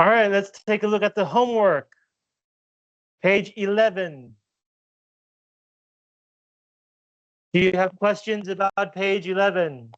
All right, let's take a look at the homework. Page 11. Do you have questions about page 11?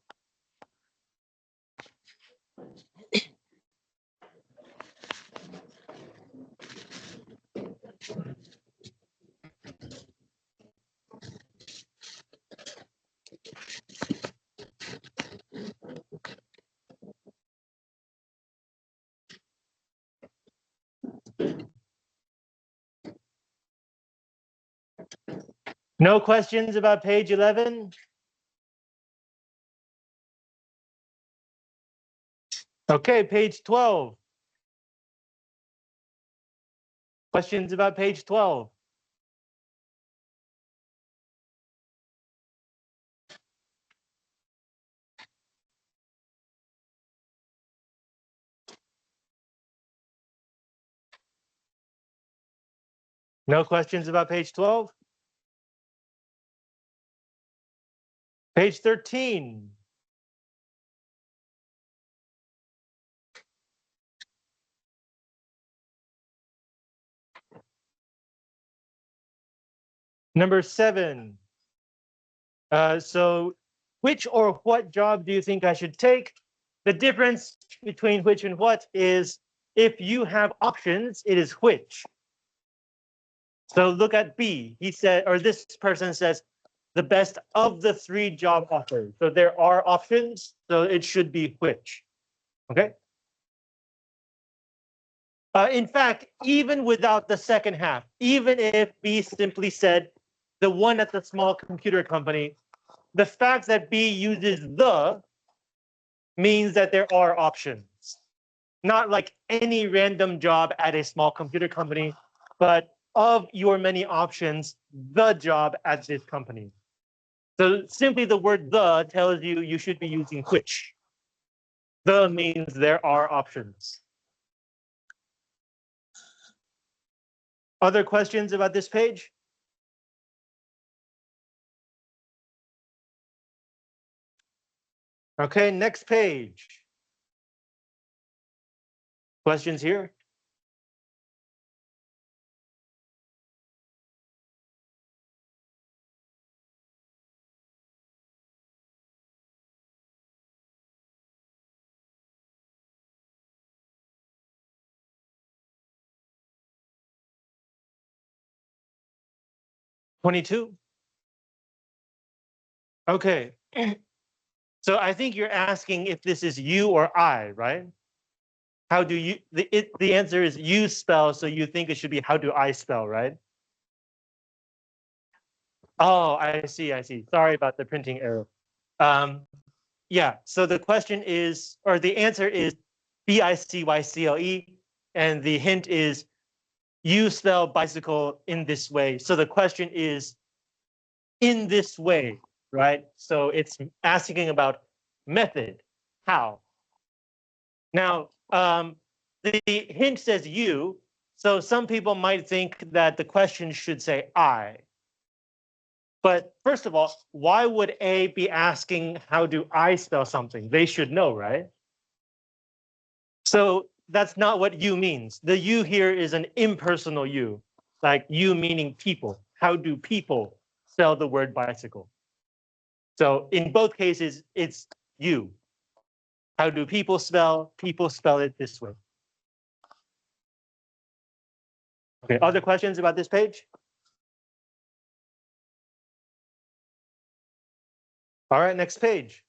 No questions about page 11? Okay, page 12. Questions about page 12? No questions about page 12? Page 13. Number 7. So which or what job do you think I should take? The difference between which and what is if you have options, it is which. So look at B. He said, or this person says, the best of the 3 job offers. So there are options, so it should be which. Okay. In fact, even without the second half, even if B simply said the one at the small computer company, the fact that B uses the means that there are options. Not like any random job at a small computer company, but of your many options, the job at this company. So simply the word the tells you you should be using which. The means there are options. Other questions about this page? Okay, next page. Questions here? $22? Okay. So I think you're asking if this is you or I, right? How do you, the answer is you spell, so you think it should be how do I spell, right? Oh, I see, I see. Sorry about the printing error. Yeah, so the question is, or the answer is bicycle, and the hint is you spell bicycle in this way. So the question is in this way, right? So it's asking about method, how. Now, the hint says you, so some people might think that the question should say I. But first of all, why would A be asking how do I spell something? They should know, right? So that's not what you means. The you here is an impersonal you, like you meaning people. How do people spell the word bicycle? So in both cases, it's you. How do people spell? People spell it this way. Okay, other questions about this page? All right, next page.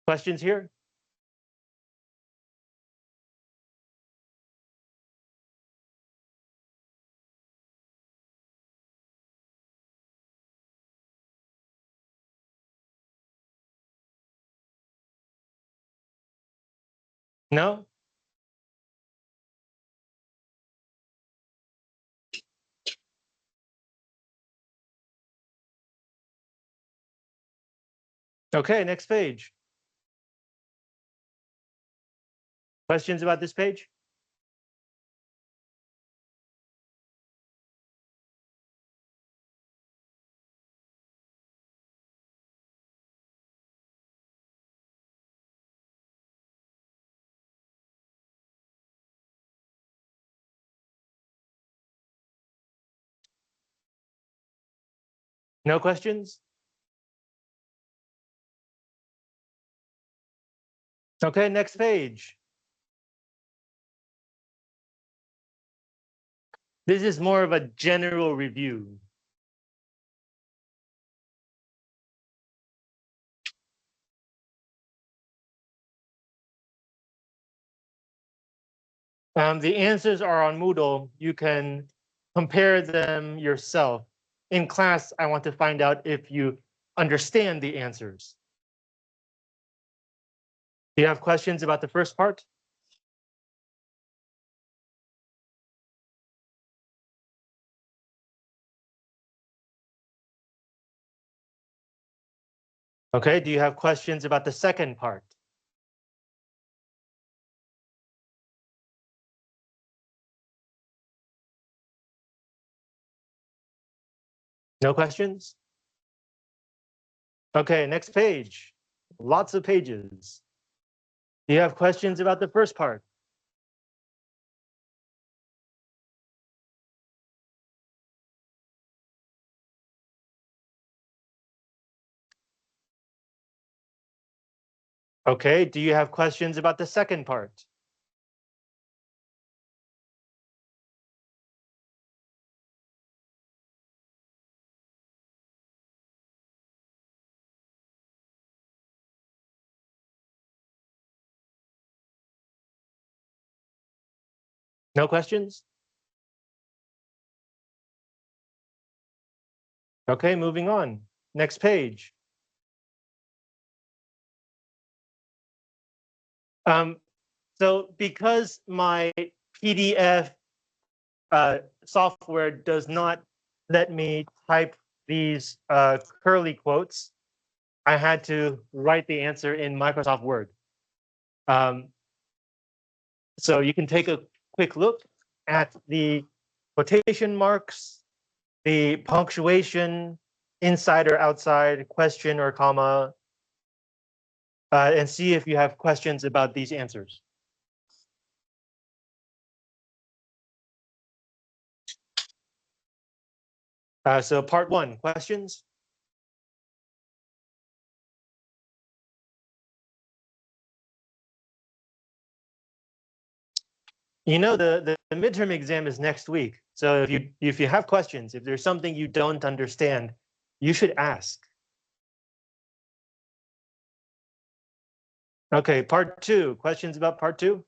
Questions here? No? Okay, next page. Questions about this page? No questions? Okay, next page. This is more of a general review. The answers are on Moodle. You can compare them yourself. In class, I want to find out if you understand the answers. Do you have questions about the first part? Okay, do you have questions about the second part? No questions? Okay, next page. Lots of pages. Do you have questions about the first part? Okay, do you have questions about the second part? No questions? Okay, moving on. Next page. So because my PDF software does not let me type these curly quotes, I had to write the answer in Microsoft Word. So you can take a quick look at the quotation marks, the punctuation, inside or outside, question or comma, and see if you have questions about these answers. So part one, questions? You know, the midterm exam is next week. So if you have questions, if there's something you don't understand, you should ask. Okay, part two, questions about part two?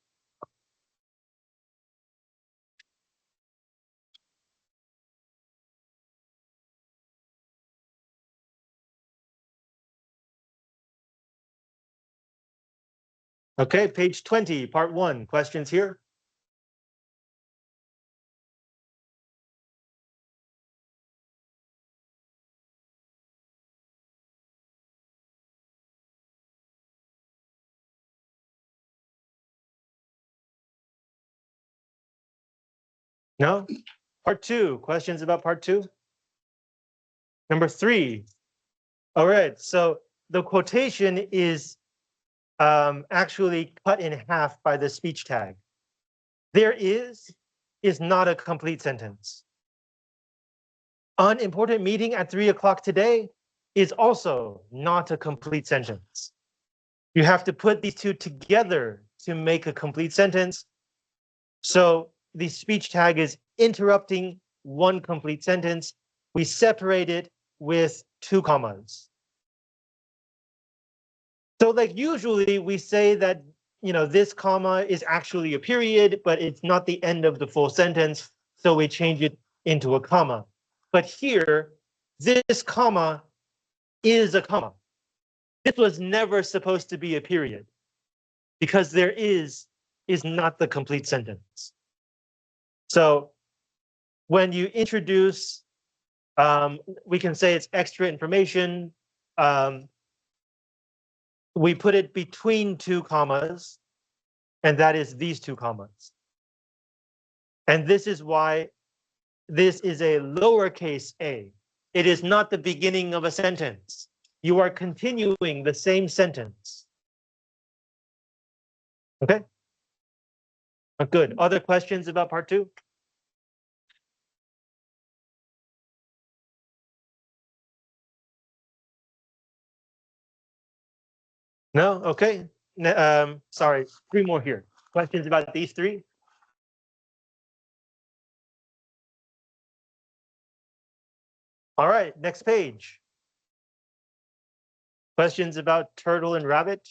Okay, page 20, part one, questions here? No? Part two, questions about part two? Number three. All right, so the quotation is actually cut in half by the speech tag. There is not a complete sentence. Unimportant meeting at 3 o'clock today is also not a complete sentence. You have to put these two together to make a complete sentence. So the speech tag is interrupting one complete sentence. We separate it with two commas. So like usually we say that, you know, this comma is actually a period, but it's not the end of the full sentence. So we change it into a comma. But here, this comma is a comma. This was never supposed to be a period because there is not the complete sentence. So when you introduce, we can say it's extra information. We put it between two commas, and that is these two commas. And this is why this is a lowercase a. It is not the beginning of a sentence. You are continuing the same sentence. Okay? Good. Other questions about part two? No? Okay. Sorry, 3 more here. Questions about these 3? All right, next page. Questions about turtle and rabbit?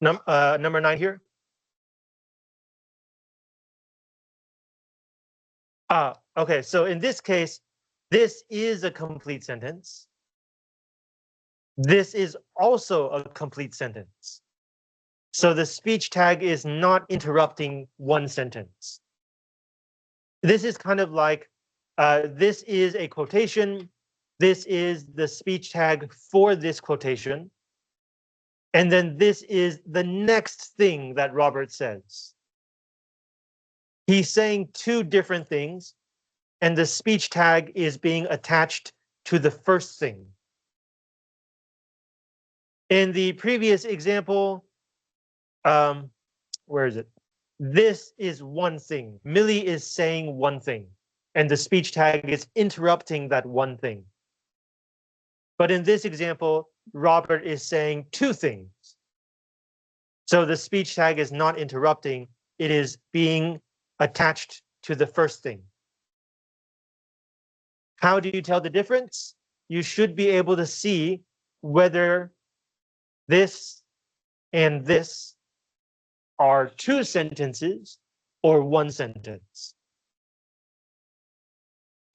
Number 9 here. Okay, so in this case, this is a complete sentence. This is also a complete sentence. So the speech tag is not interrupting one sentence. This is kind of like, this is a quotation. This is the speech tag for this quotation. And then this is the next thing that Robert says. He's saying 2 different things, and the speech tag is being attached to the first thing. In the previous example, where is it? This is one thing. Millie is saying one thing, and the speech tag is interrupting that one thing. But in this example, Robert is saying 2 things. So the speech tag is not interrupting, it is being attached to the first thing. How do you tell the difference? You should be able to see whether this and this are 2 sentences or 1 sentence.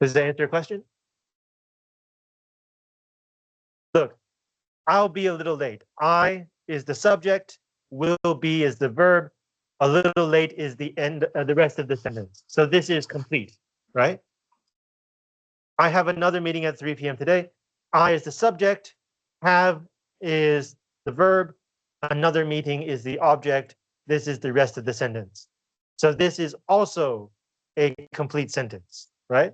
Does that answer your question? Look, I'll be a little late. I is the subject, will be is the verb, a little late is the end, the rest of the sentence. So this is complete, right? I have another meeting at 3 p.m. today. I is the subject, have is the verb, another meeting is the object. This is the rest of the sentence. So this is also a complete sentence, right?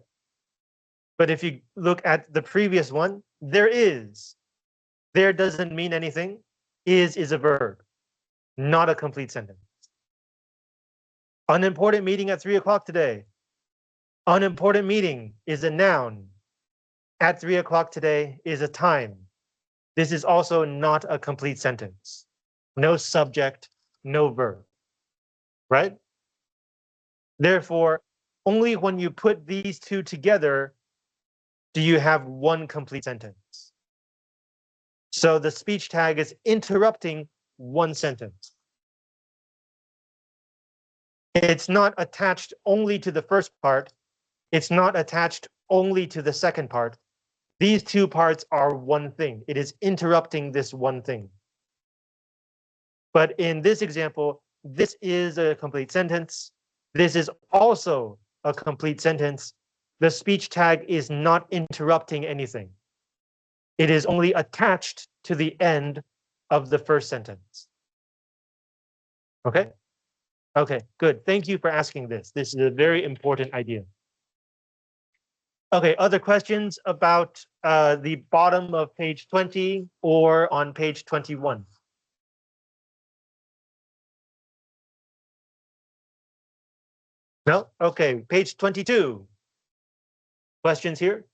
But if you look at the previous one, there is. There doesn't mean anything. Is a verb, not a complete sentence. Unimportant meeting at 3 o'clock today. Unimportant meeting is a noun. At 3 o'clock today is a time. This is also not a complete sentence. No subject, no verb, right? Therefore, only when you put these 2 together do you have one complete sentence. So the speech tag is interrupting one sentence. It's not attached only to the first part. It's not attached only to the second part. These 2 parts are one thing. It is interrupting this one thing. But in this example, this is a complete sentence. This is also a complete sentence. The speech tag is not interrupting anything. It is only attached to the end of the first sentence. Okay? Okay, good. Thank you for asking this. This is a very important idea. Okay, other questions about the bottom of page 20 or on page 21? No? Okay, page 22. Questions here?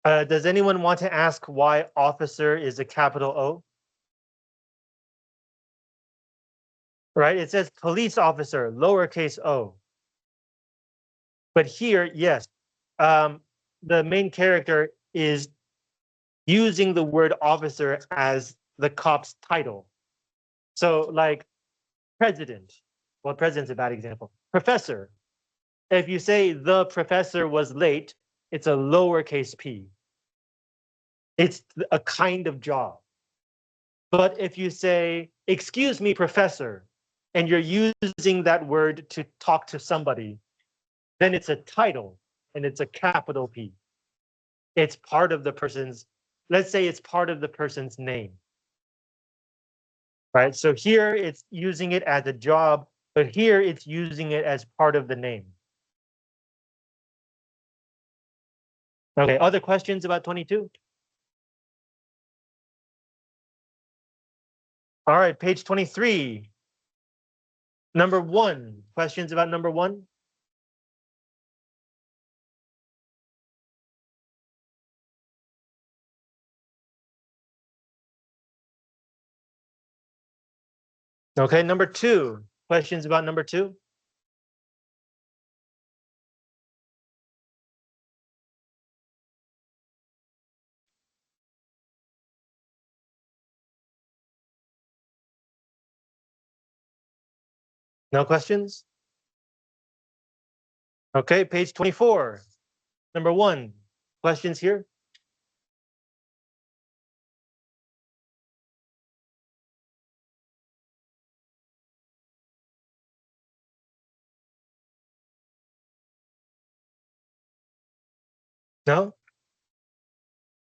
Does anyone want to ask why officer is a capital O? Right, it says police officer, lowercase o. But here, yes, the main character is using the word officer as the cop's title. So like president, well, president's a bad example. Professor, if you say the professor was late, it's a lowercase p. It's a kind of job. But if you say, excuse me, professor, and you're using that word to talk to somebody, then it's a title and it's a capital P. It's part of the person's, let's say it's part of the person's name. Right? So here it's using it as a job, but here it's using it as part of the name. Okay, other questions about 22? All right, page 23. Number 1. Questions about number 1? Okay, number 2. Questions about number 2? No questions? Okay, page 24. Number 1. Questions here? No?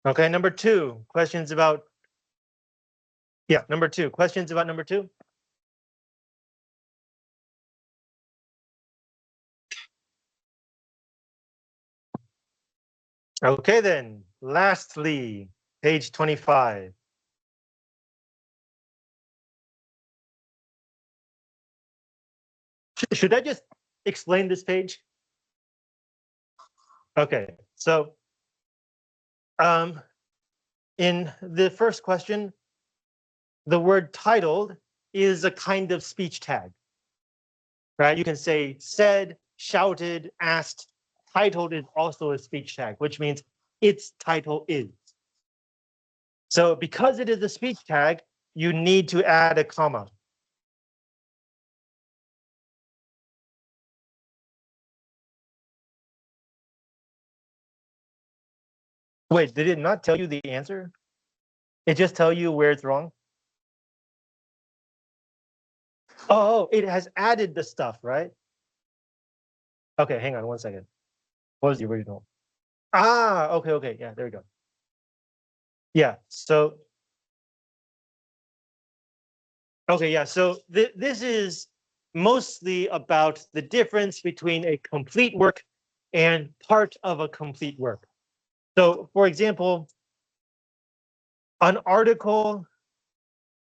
Okay, number 2. Questions about number 2. Questions about number 2? Okay then. Lastly, page 25. Should I just explain this page? Okay, so in the first question, the word titled is a kind of speech tag, right? You can say said, shouted, asked. Titled is also a speech tag, which means its title is. So because it is a speech tag, you need to add a comma. Wait, did it not tell you the answer? It just tell you where it's wrong? Oh, it has added the stuff, right? Okay, hang on one second. What was the original? Ah, okay. Yeah, there we go. Yeah, so okay, yeah. So this is mostly about the difference between a complete work and part of a complete work. So, for example, an article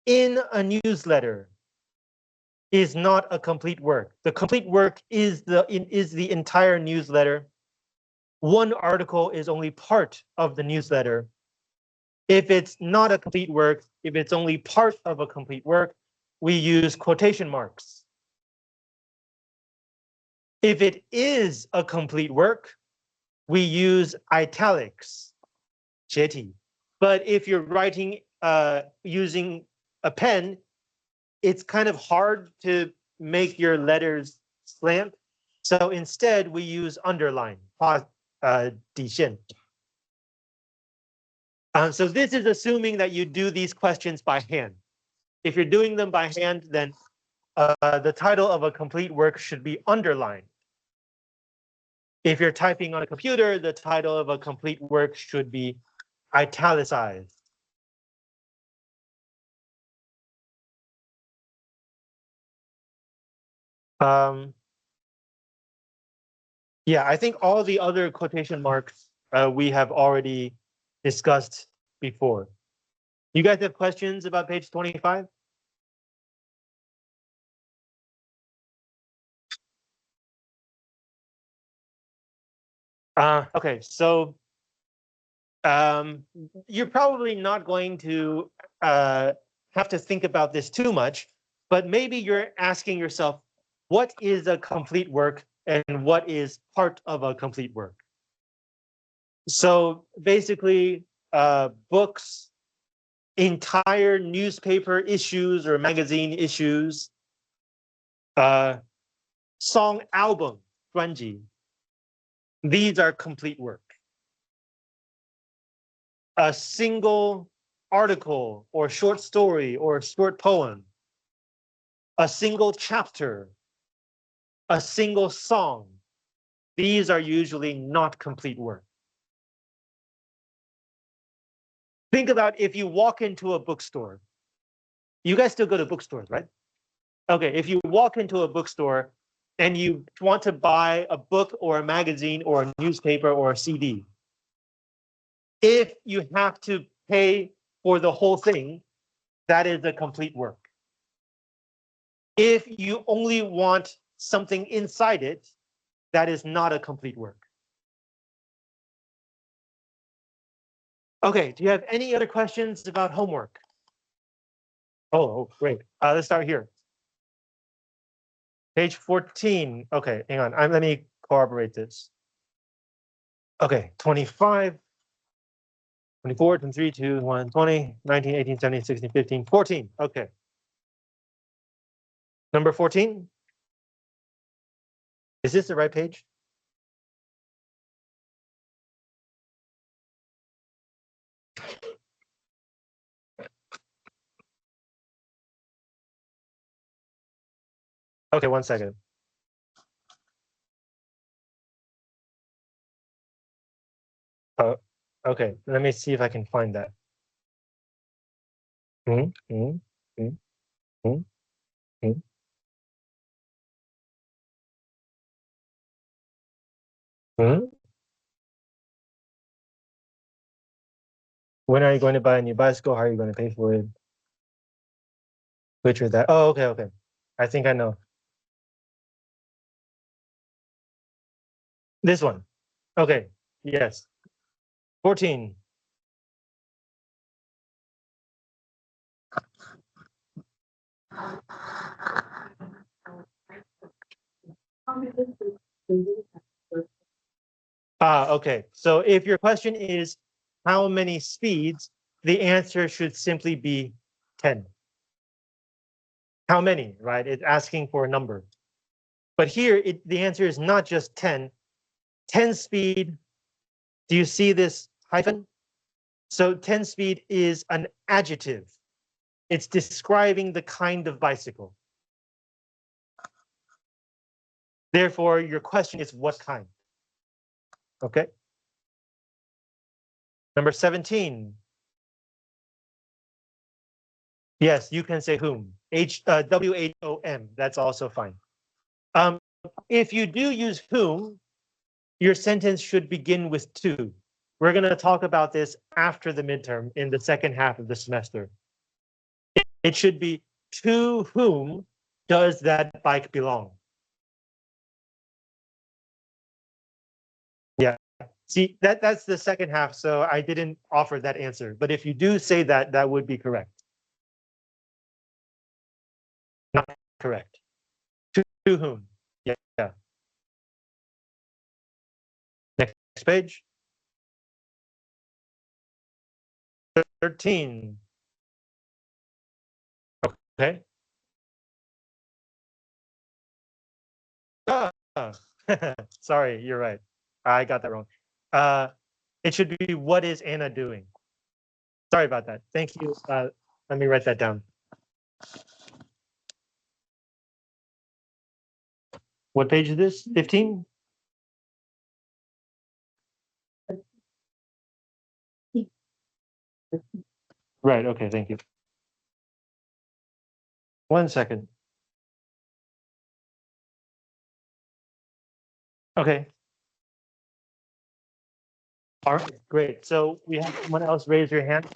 in a newsletter is not a complete work. The complete work is the entire newsletter. One article is only part of the newsletter. If it's not a complete work, if it's only part of a complete work, we use quotation marks. If it is a complete work, we use italics, 斜体. But if you're writing using a pen, it's kind of hard to make your letters slant. So instead, we use underline, 底线. So this is assuming that you do these questions by hand. If you're doing them by hand, then the title of a complete work should be underlined. If you're typing on a computer, the title of a complete work should be italicized. Yeah, I think all the other quotation marks we have already discussed before. You guys have questions about page 25? Okay, so you're probably not going to have to think about this too much, but maybe you're asking yourself, what is a complete work and what is part of a complete work? So basically, books, entire newspaper issues or magazine issues, song album, 专辑, these are complete work. A single article or short story or short poem, a single chapter, a single song, these are usually not complete work. Think about if you walk into a bookstore. You guys still go to bookstores, right? Okay, if you walk into a bookstore and you want to buy a book or a magazine or a newspaper or a CD, If you have to pay for the whole thing, that is a complete work. If you only want something inside it, that is not a complete work. Okay, do you have any other questions about homework? Oh, great. Let's start here. Page 14. Okay, hang on. Let me corroborate this. Okay, 25, 24, 23, 2, 1, 20, 19, 18, 17, 16, 15, 14. Okay. Number 14. Is this the right page? Okay, 1 second. Oh, okay. Let me see if I can find that. Mm, mm, mm, mm, mm. Mm. When are you going to buy a new bicycle? How are you going to pay for it? Which or that? Oh, okay, okay. I think I know. This one. Okay, yes. 14. Okay. So if your question is how many speeds, the answer should simply be 10. How many, right? It's asking for a number. But here, the answer is not just 10. 10 speed, do you see this hyphen? So 10 speed is an adjective. It's describing the kind of bicycle. Therefore, your question is what kind? Okay. Number 17. Yes, you can say whom. WHOM. That's also fine. If you do use whom, your sentence should begin with to. We're going to talk about this after the midterm in the second half of the semester. It should be to whom does that bike belong? Yeah. See, that's the second half, so I didn't offer that answer. But if you do say that, that would be correct. Not correct. To whom? Yeah. Next page. 13. Okay. Sorry, you're right. I got that wrong. It should be what is Anna doing? Sorry about that. Thank you. Let me write that down. What page is this? 15? Right, okay, thank you. 1 second. Okay. All right, great. So we have someone else raise your hand.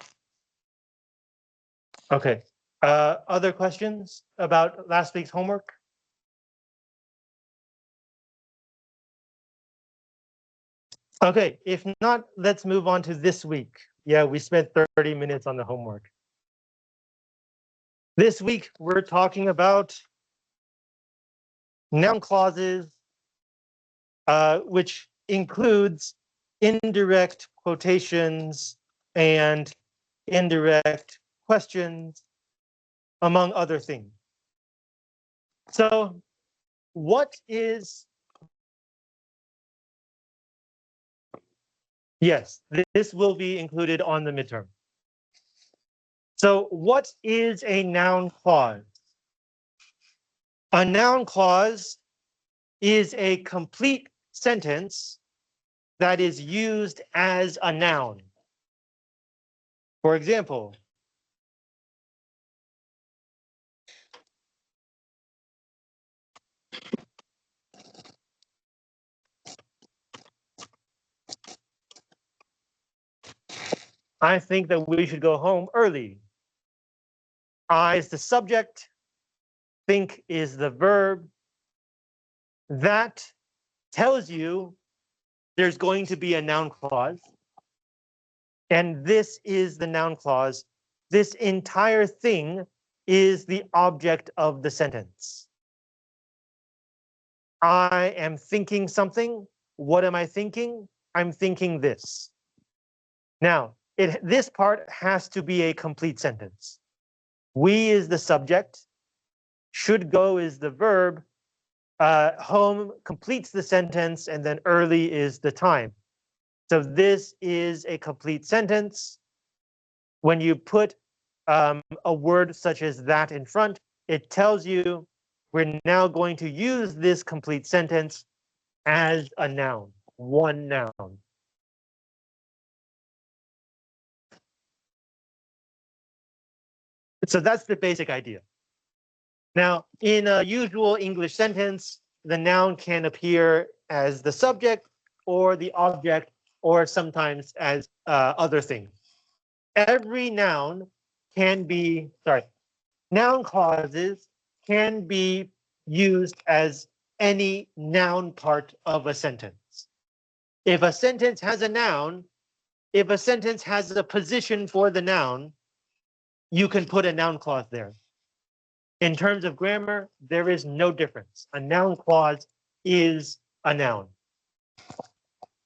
Okay. Other questions about last week's homework? Okay, if not, let's move on to this week. Yeah, we spent 30 minutes on the homework. This week, we're talking about noun clauses, which includes indirect quotations and indirect questions, among other things. So what is, yes, this will be included on the midterm. So what is a noun clause? A noun clause is a complete sentence that is used as a noun. For example, I think that we should go home early. I is the subject. Think is the verb. That tells you there's going to be a noun clause. And this is the noun clause. This entire thing is the object of the sentence. I am thinking something. What am I thinking? I'm thinking this. Now, this part has to be a complete sentence. We is the subject. Should go is the verb. Home completes the sentence, and then early is the time. So this is a complete sentence. When you put a word such as that in front, it tells you we're now going to use this complete sentence as a noun, one noun. So that's the basic idea. Now, in a usual English sentence, the noun can appear as the subject or the object, or sometimes as other things. Every noun can be, noun clauses can be used as any noun part of a sentence. If a sentence has a noun, if a sentence has a position for the noun, you can put a noun clause there. In terms of grammar, there is no difference. A noun clause is a noun.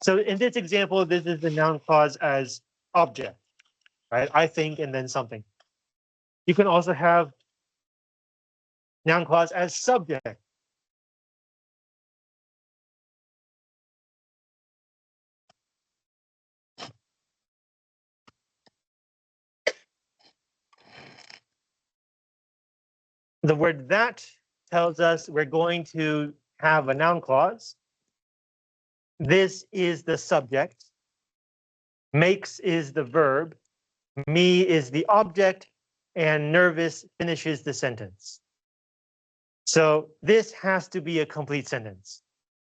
So in this example, this is the noun clause as object, right? I think and then something. You can also have noun clause as subject. The word that tells us we're going to have a noun clause. This is the subject. Makes is the verb. Me is the object. And nervous finishes the sentence. So this has to be a complete sentence.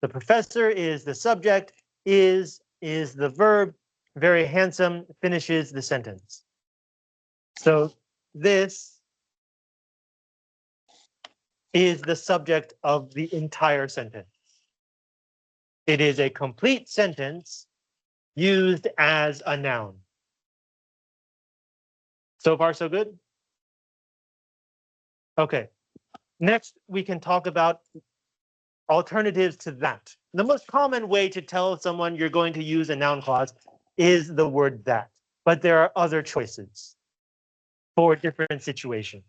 The professor is the subject. Is the verb. Very handsome finishes the sentence. So this is the subject of the entire sentence. It is a complete sentence used as a noun. So far, so good? Okay. Next, we can talk about alternatives to that. The most common way to tell someone you're going to use a noun clause is the word that, but there are other choices for different situations.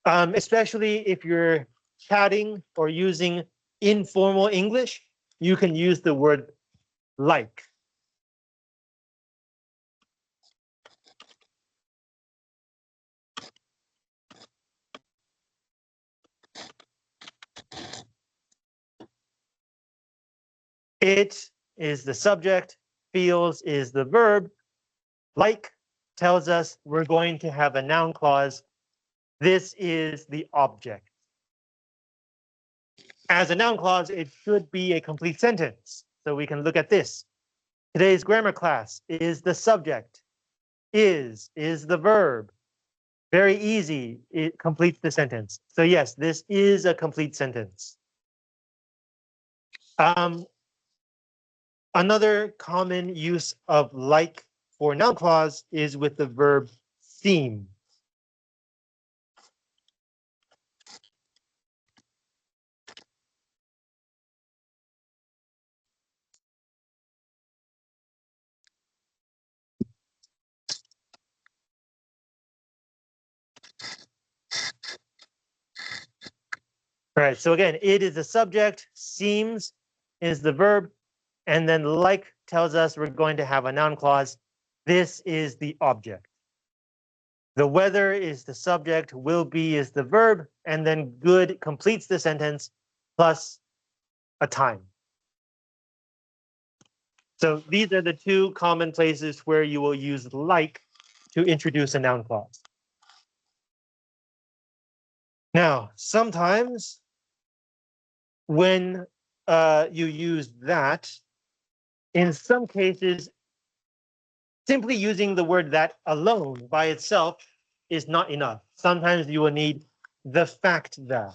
Especially if you're chatting or using informal English, you can use the word like. It is the subject, feels is the verb. Like tells us we're going to have a noun clause. This is the object. As a noun clause, it should be a complete sentence. So we can look at this. Today's grammar class is the subject. Is the verb. Very easy. It completes the sentence. So yes, this is a complete sentence. Another common use of like for noun clause is with the verb seem. All right, so again, it is the subject, seems is the verb, and then like tells us we're going to have a noun clause. This is the object. The weather is the subject, will be is the verb, and then good completes the sentence plus a time. So these are the two common places where you will use like to introduce a noun clause. Now, sometimes when you use that, in some cases, simply using the word that alone by itself is not enough. Sometimes you will need the fact that.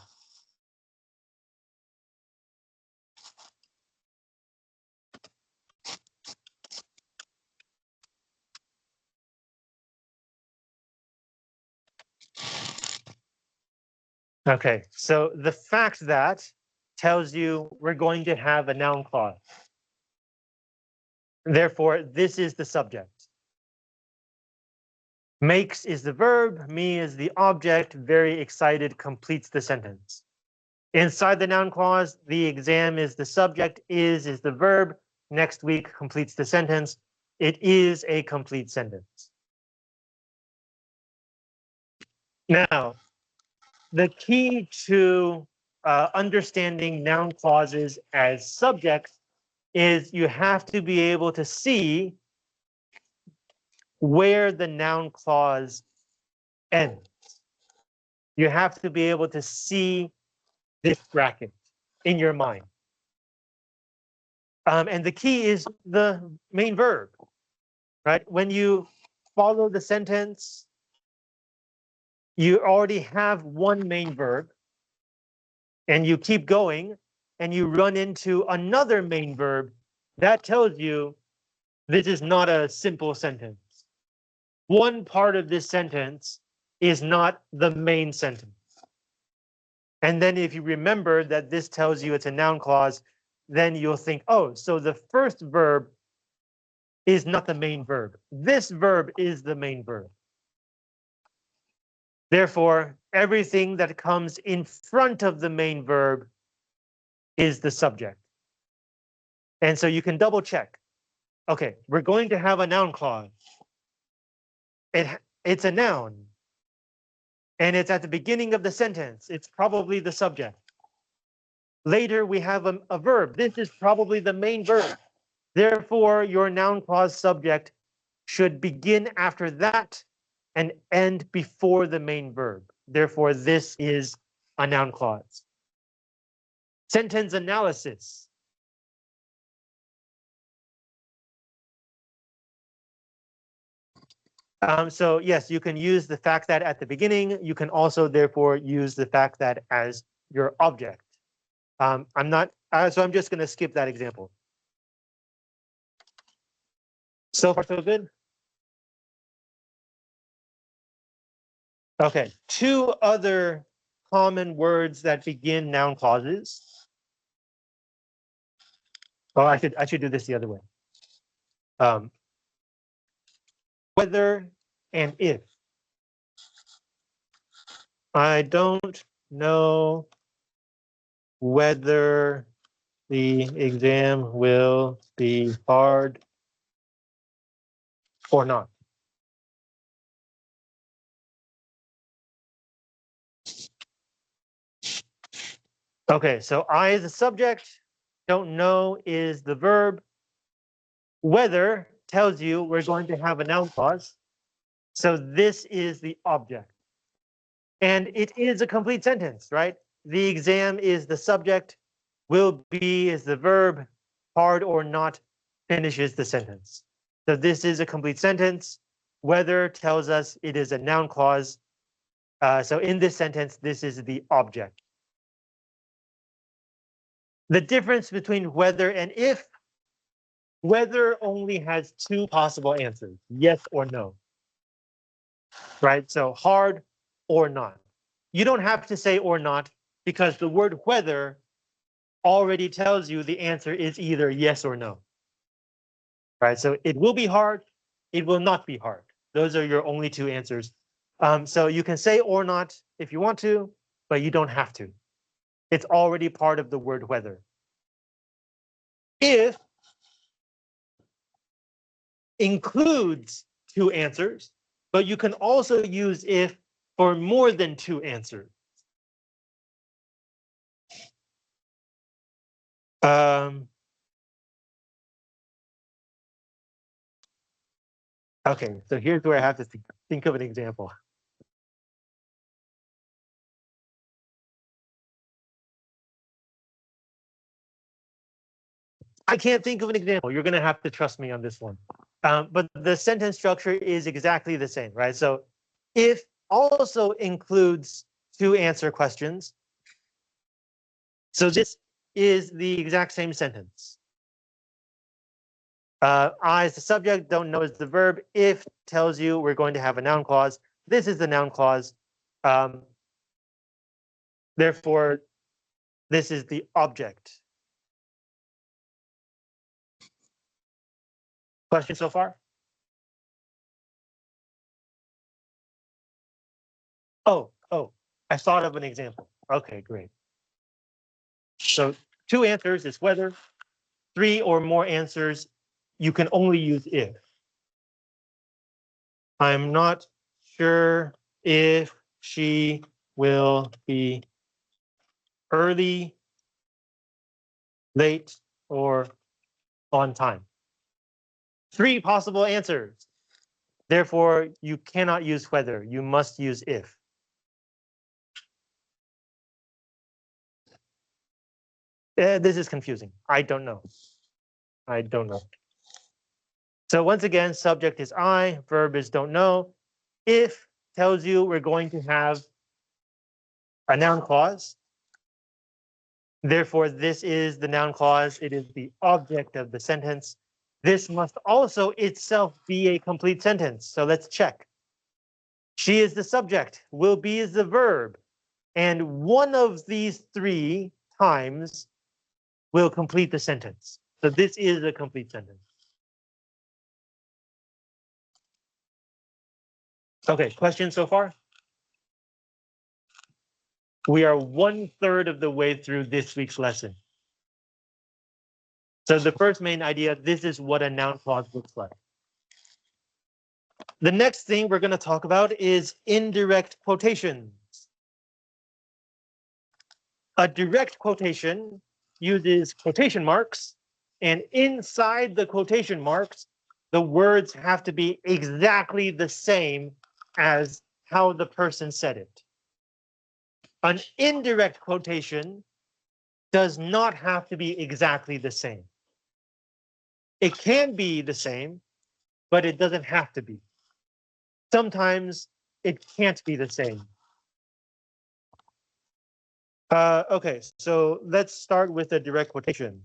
Okay, so the fact that tells you we're going to have a noun clause. Therefore, this is the subject. Makes is the verb, me is the object, very excited completes the sentence. Inside the noun clause, the exam is the subject, is the verb, next week completes the sentence. It is a complete sentence. Now, the key to understanding noun clauses as subjects is you have to be able to see where the noun clause ends. You have to be able to see this bracket in your mind. And the key is the main verb, right? When you follow the sentence, you already have one main verb, and you keep going, and you run into another main verb. That tells you this is not a simple sentence. One part of this sentence is not the main sentence. And then if you remember that this tells you it's a noun clause, then you'll think, oh, so the first verb is not the main verb. This verb is the main verb. Therefore, everything that comes in front of the main verb is the subject. And so you can double check. Okay, we're going to have a noun clause. It's a noun. And it's at the beginning of the sentence. It's probably the subject. Later, we have a verb. This is probably the main verb. Therefore, your noun clause subject should begin after that and end before the main verb. Therefore, this is a noun clause. Sentence analysis. So yes, you can use the fact that at the beginning. You can also therefore use the fact that as your object. So I'm just going to skip that example. So far, so good? Okay, two other common words that begin noun clauses. Oh, I should do this the other way. Whether and if. I don't know whether the exam will be hard or not. Okay, so I is the subject, don't know is the verb. Whether tells you we're going to have a noun clause. So this is the object. And it is a complete sentence, right? The exam is the subject, will be is the verb, hard or not finishes the sentence. So this is a complete sentence. Whether tells us it is a noun clause. So in this sentence, this is the object. The difference between whether and if, whether only has two possible answers, yes or no. Right? So hard or not. You don't have to say or not because the word whether already tells you the answer is either yes or no. Right? So it will be hard, it will not be hard. Those are your only two answers. So you can say or not if you want to, but you don't have to. It's already part of the word whether. If includes two answers, but you can also use if for more than two answers. Okay, so here's where I have to think of an example. I can't think of an example. You're going to have to trust me on this one. But the sentence structure is exactly the same, right? So if also includes to answer questions. So this is the exact same sentence. I is the subject, don't know is the verb. If tells you we're going to have a noun clause. This is the noun clause. Therefore, this is the object. Question so far? Oh, I thought of an example. Okay, great. So 2 answers is whether. 3 or more answers, you can only use if. I'm not sure if she will be early, late, or on time. 3 possible answers. Therefore, you cannot use whether. You must use if. This is confusing. I don't know. I don't know. So once again, subject is I, verb is don't know. If tells you we're going to have a noun clause. Therefore, this is the noun clause. It is the object of the sentence. This must also itself be a complete sentence. So let's check. She is the subject. Will be is the verb. And one of these 3 times will complete the sentence. So this is a complete sentence. Okay, questions so far? We are 1/3 of the way through this week's lesson. So the first main idea, this is what a noun clause looks like. The next thing we're going to talk about is indirect quotations. A direct quotation uses quotation marks, and inside the quotation marks, the words have to be exactly the same as how the person said it. An indirect quotation does not have to be exactly the same. It can be the same, but it doesn't have to be. Sometimes it can't be the same. Okay, so let's start with a direct quotation.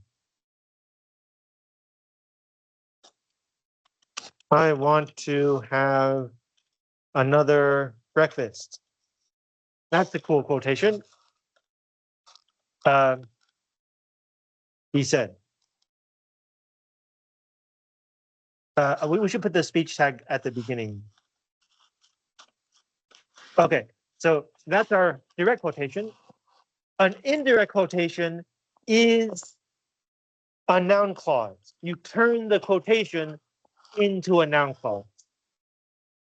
I want to have another breakfast. That's a cool quotation. He said. We should put the speech tag at the beginning. Okay, so that's our direct quotation. An indirect quotation is a noun clause. You turn the quotation into a noun clause.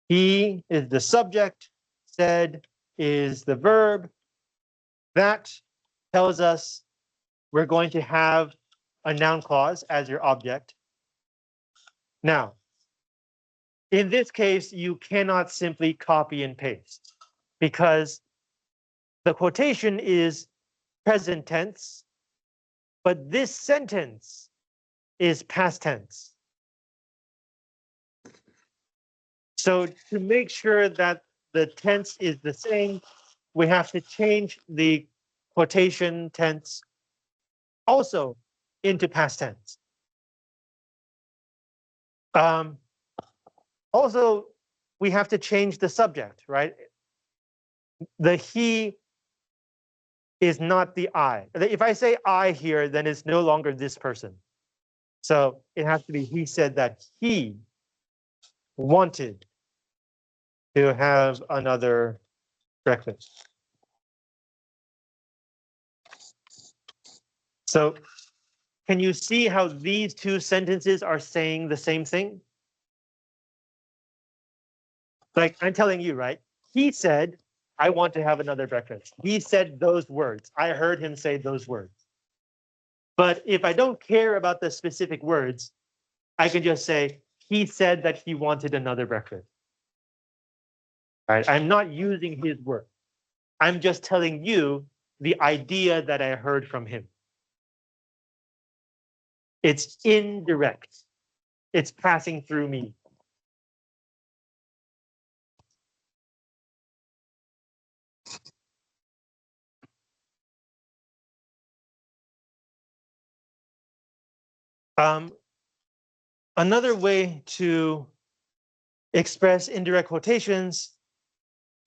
He is the subject, said is the verb. That tells us we're going to have a noun clause as your object. Now, in this case, you cannot simply copy and paste because the quotation is present tense, but this sentence is past tense. So to make sure that the tense is the same, we have to change the quotation tense also into past tense. Also, we have to change the subject, right? The he is not the I. If I say I here, then it's no longer this person. So it has to be he said that he wanted to have another breakfast. So can you see how these 2 sentences are saying the same thing? Like I'm telling you, right? He said, I want to have another breakfast. He said those words. I heard him say those words. But if I don't care about the specific words, I can just say, he said that he wanted another breakfast. Right? I'm not using his word. I'm just telling you the idea that I heard from him. It's indirect. It's passing through me. Another way to express indirect quotations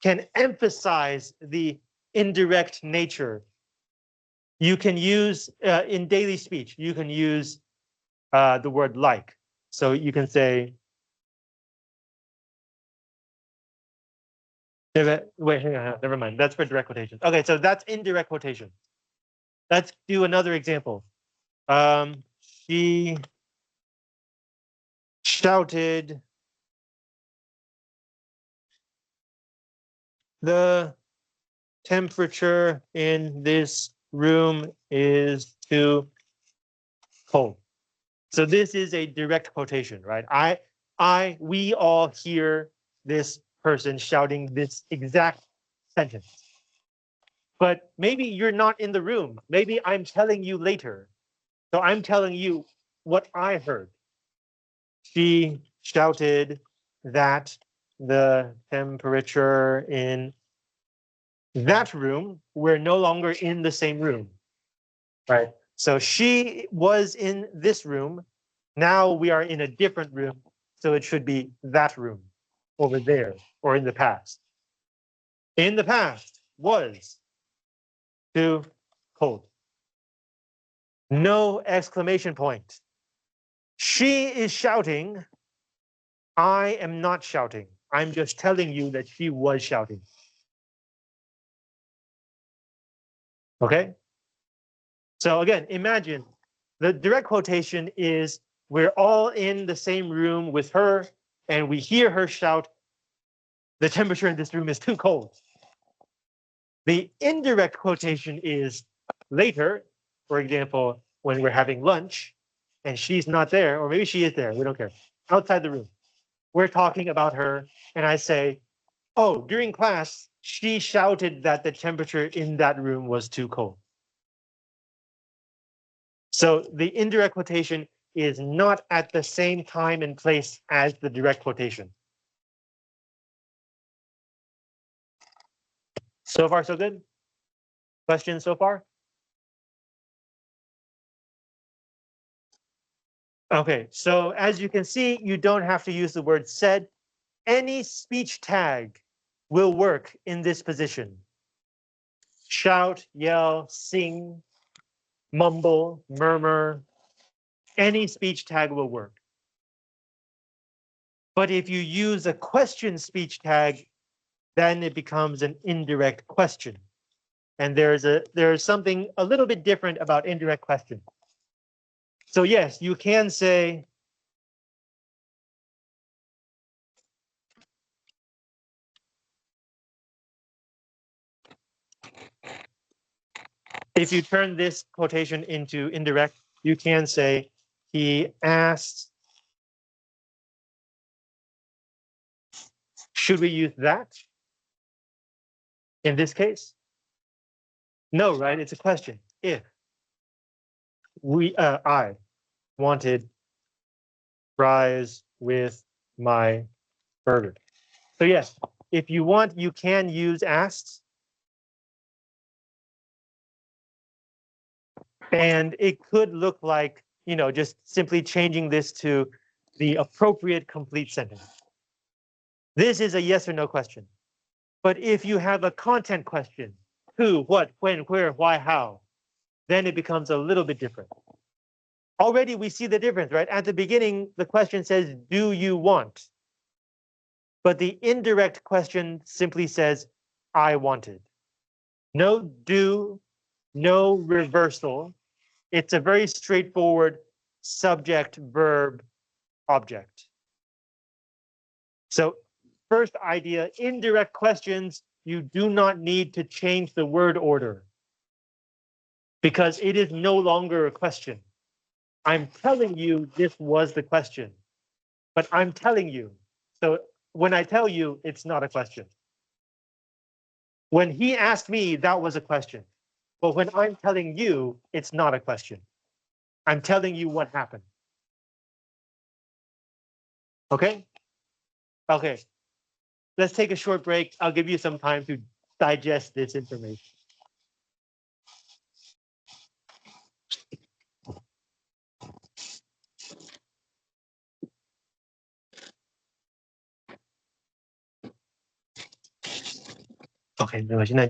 can emphasize the indirect nature. You can use, in daily speech, you can use the word like. So you can say, wait, hang on, never mind. That's for direct quotations. Okay, so that's indirect quotation. Let's do another example. She shouted, the temperature in this room is too cold. So this is a direct quotation, right? We all hear this person shouting this exact sentence. But maybe you're not in the room. Maybe I'm telling you later. So I'm telling you what I heard. She shouted that the temperature in that room, we're no longer in the same room, right? So she was in this room. Now we are in a different room. So it should be that room over there or in the past. In the past was too cold. No exclamation point. She is shouting. I am not shouting. I'm just telling you that she was shouting. Okay? So again, imagine the direct quotation is we're all in the same room with her and we hear her shout, the temperature in this room is too cold. The indirect quotation is later, for example, when we're having lunch and she's not there, or maybe she is there, we don't care, outside the room. We're talking about her and I say, oh, during class, she shouted that the temperature in that room was too cold. So the indirect quotation is not at the same time and place as the direct quotation. So far, so good? Questions so far? Okay, so as you can see, you don't have to use the word said. Any speech tag will work in this position. Shout, yell, sing, mumble, murmur. Any speech tag will work. But if you use a question speech tag, then it becomes an indirect question. And there's something a little bit different about indirect question. So yes, you can say, if you turn this quotation into indirect, you can say, he asked, should we use that in this case? No, right? It's a question. If I wanted fries with my burger. So yes, if you want, you can use asked. And it could look like, just simply changing this to the appropriate complete sentence. This is a yes or no question. But if you have a content question, who, what, when, where, why, how, then it becomes a little bit different. Already we see the difference, right? At the beginning, the question says, do you want? But the indirect question simply says, I wanted. No do, no reversal. It's a very straightforward subject, verb, object. So first idea, indirect questions, you do not need to change the word order because it is no longer a question. I'm telling you this was the question, but I'm telling you. So when I tell you, it's not a question. When he asked me, that was a question. But when I'm telling you, it's not a question. I'm telling you what happened. Okay. Okay. Let's take a short break. I'll give you some time to digest this information. OK，没关系，那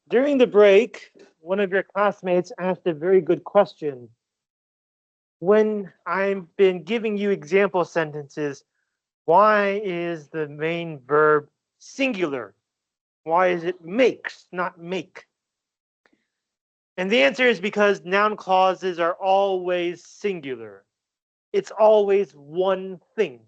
During the break, one of your classmates asked a very good question. When I've been giving you example sentences, why is the main verb singular? Why is it makes, not make? And the answer is because noun clauses are always singular. It's always one thing.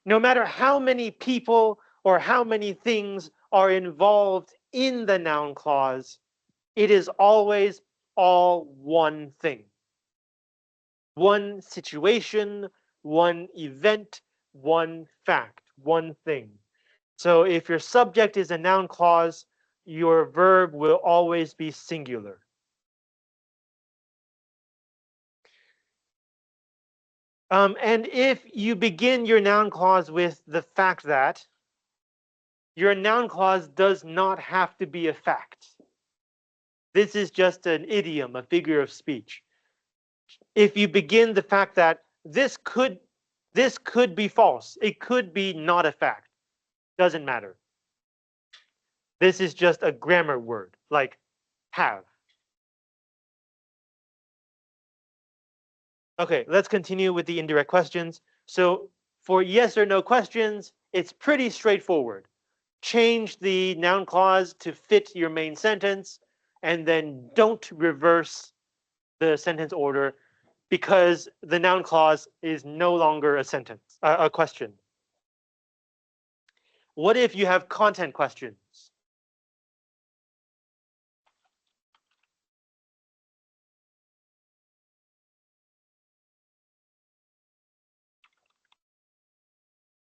No matter how many people or how many things are involved in the noun clause, it is always all one thing. One situation, one event, one fact, one thing. So if your subject is a noun clause, your verb will always be singular. And if you begin your noun clause with the fact that, your noun clause does not have to be a fact. This is just an idiom, a figure of speech. If you begin the fact that this could be false, it could be not a fact, doesn't matter. This is just a grammar word, like have. Okay, let's continue with the indirect questions. So for yes or no questions, it's pretty straightforward. Change the noun clause to fit your main sentence, and then don't reverse the sentence order because the noun clause is no longer a sentence, a question. What if you have content questions?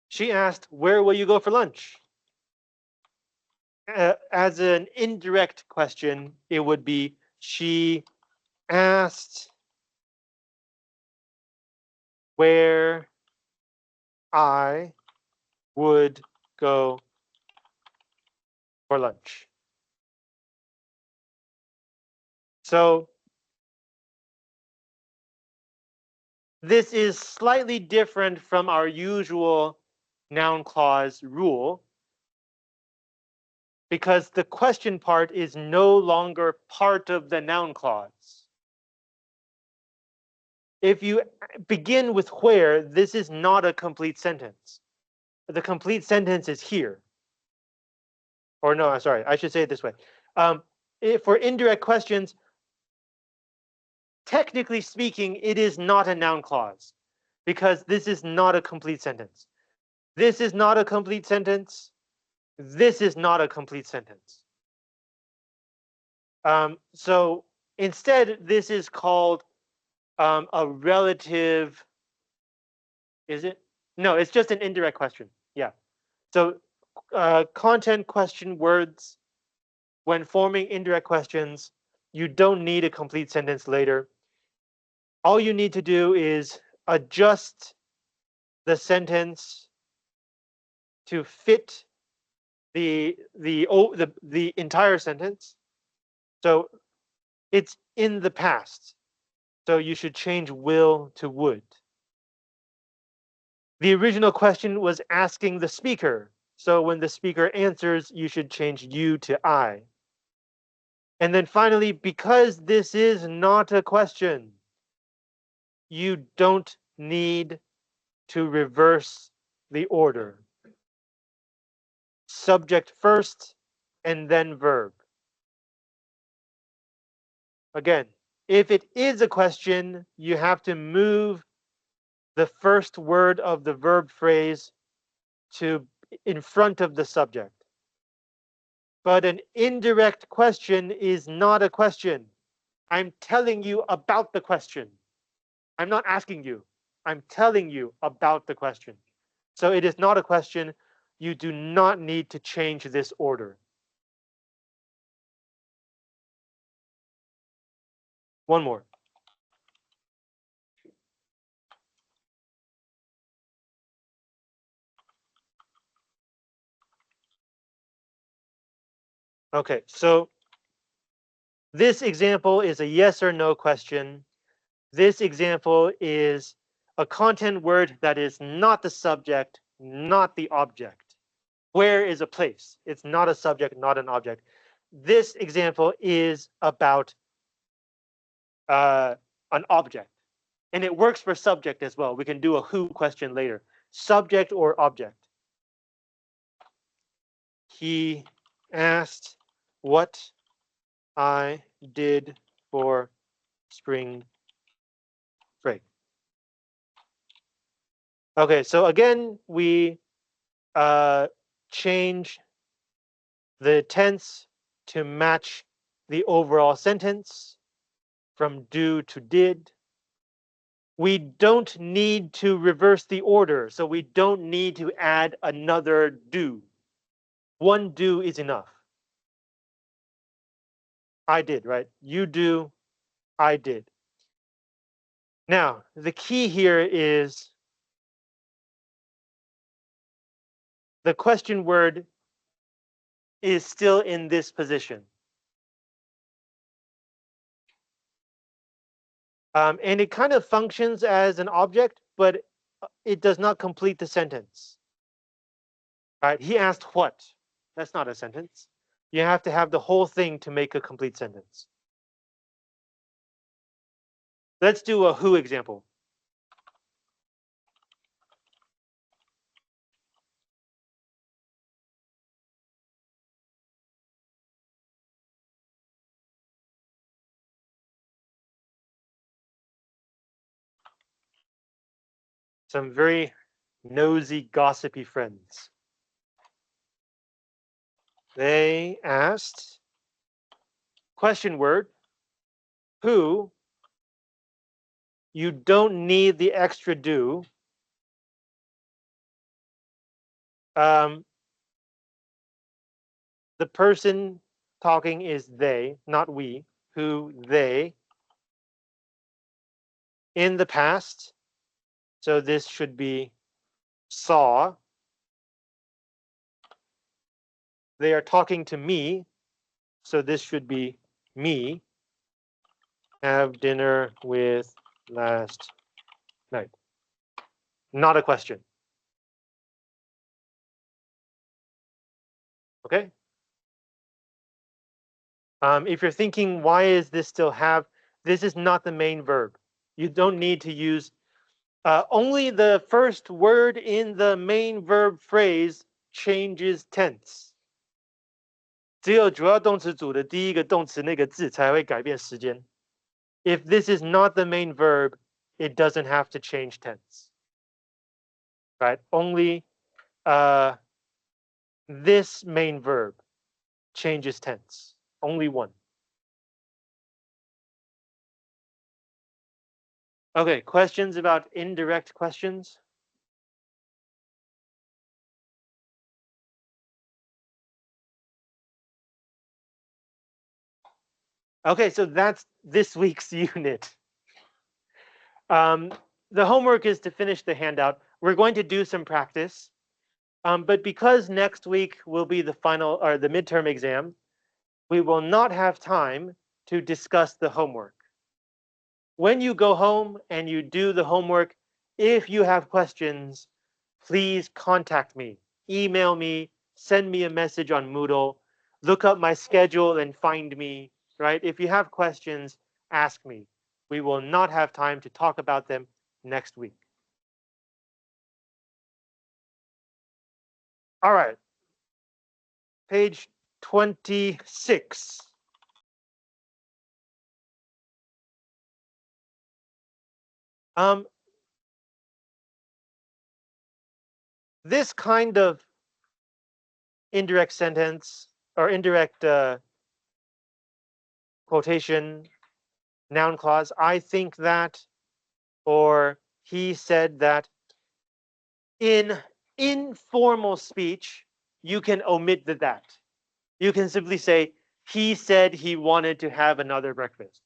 She asked, where will you go for lunch? As an indirect question, it would be, she asked where I would go for lunch. So this is slightly different from our usual noun clause rule because the question part is no longer part of the noun clause. If you begin with where, this is not a complete sentence. The complete sentence is here. Or no, sorry, I should say it this way. For indirect questions, technically speaking, it is not a noun clause because this is not a complete sentence. This is not a complete sentence. This is not a complete sentence. So instead, this is called a relative. Is it? No, it's just an indirect question. Yeah. So content question words, when forming indirect questions, you don't need a complete sentence later. All you need to do is adjust the sentence to fit the entire sentence. So it's in the past. So you should change will to would. The original question was asking the speaker. So when the speaker answers, you should change you to I. And then finally, because this is not a question, you don't need to reverse the order. Subject first and then verb. Again, if it is a question, you have to move the first word of the verb phrase to in front of the subject. But an indirect question is not a question. I'm telling you about the question. I'm not asking you. I'm telling you about the question. So it is not a question. You do not need to change this order. One more. Okay, so this example is a yes or no question. This example is a content word that is not the subject, not the object. Where is a place? It's not a subject, not an object. this example is about an object. And it works for subject as well. We can do a who question later. Subject or object. He asked what I did for spring break. Okay, so again, we change the tense to match the overall sentence from do to did. We don't need to reverse the order, so we don't need to add another do. One do is enough. I did, right? You do, I did. Now, the key here is the question word is still in this position. And it kind of functions as an object, but it does not complete the sentence. Right? He asked what? That's not a sentence. You have to have the whole thing to make a complete sentence. Let's do a who example. Some very nosy, gossipy friends. They asked question word who. You don't need the extra do. The person talking is they, not we. Who, they. In the past, so this should be saw. They are talking to me, so this should be me. Have dinner with last night. Not a question. Okay. If you're thinking, why is this still have? This is not the main verb. You don't need to use only the first word in the main verb phrase changes tense. 只有主要动词组的第一个动词那个字才会改变时间。If this is not the main verb, it doesn't have to change tense. Right? Only this main verb changes tense. Only one. Okay, questions about indirect questions? Okay, so that's this week's unit. The homework is to finish the handout. We're going to do some practice, but because next week will be the final or the midterm exam, we will not have time to discuss the homework. When you go home and you do the homework, if you have questions, please contact me, email me, send me a message on Moodle, look up my schedule and find me, right? If you have questions, ask me. We will not have time to talk about them next week. All right. Page 26. This kind of indirect sentence or indirect quotation, noun clause, I think that, or he said that. In informal speech, you can omit the that. You can simply say, he said he wanted to have another breakfast,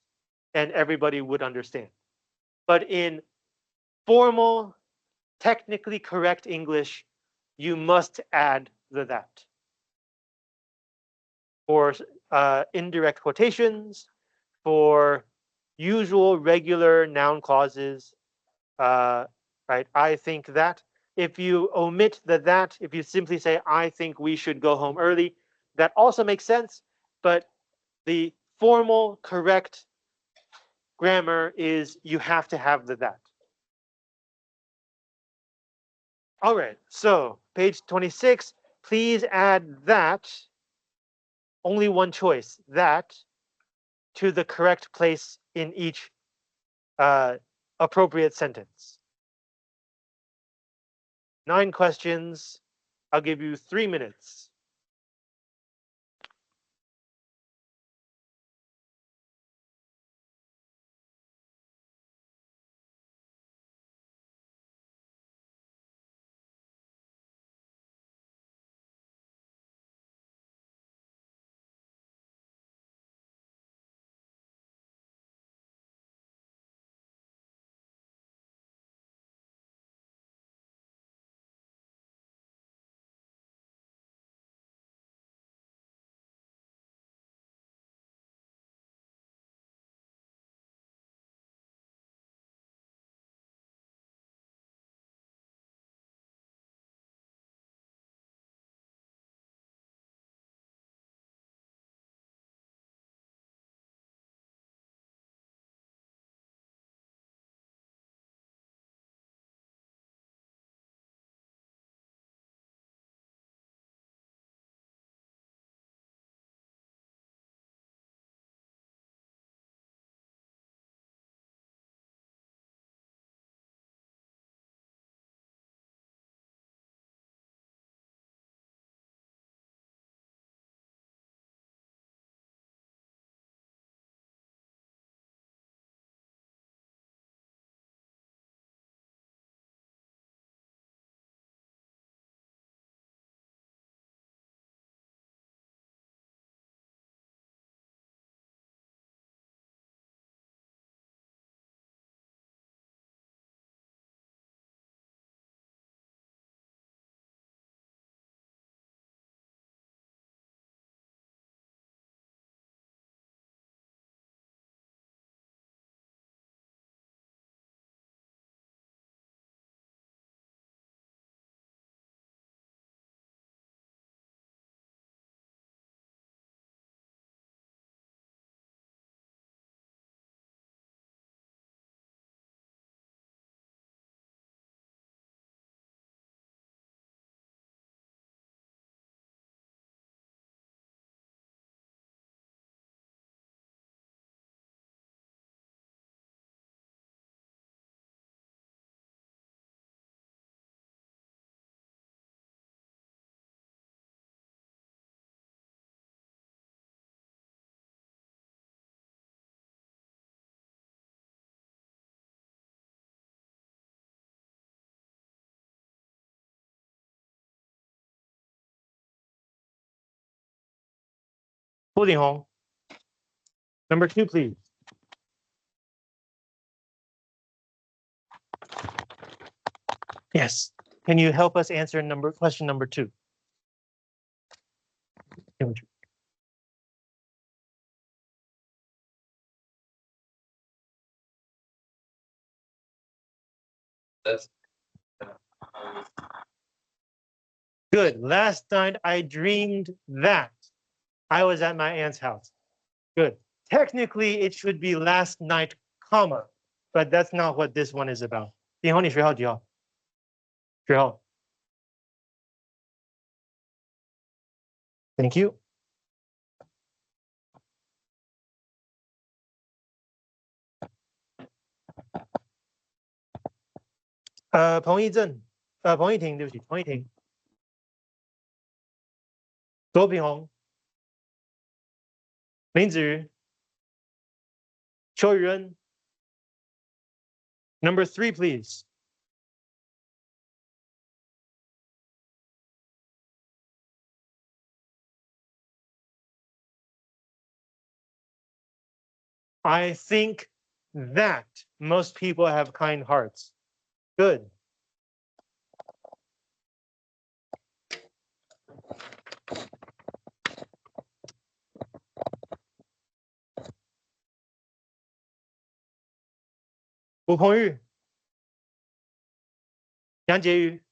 and everybody would understand. But in formal, technically correct English, you must add the that. For indirect quotations, for usual regular noun clauses, right? I think that. If you omit the that, if you simply say, I think we should go home early, that also makes sense. but the formal correct grammar is you have to have the that. All right, so page 26, please add that, only one choice, that, to the correct place in each appropriate sentence. 9 questions. I'll give you 3 minutes. Hu Dinghong. Number 2, please. Yes. Can you help us answer question number 2? Good. Last night I dreamed that I was at my aunt's house. Good. Technically, it should be last night, comma, but that's not what this one is about. 丁宏，你学好几号？学好。Thank you. 彭义正，彭义婷，对不起，彭义婷。左品宏，林子瑜，邱宇恩。Number 3, please. I think that most people have kind hearts. Good. Wu Pengyu, 杨洁瑜，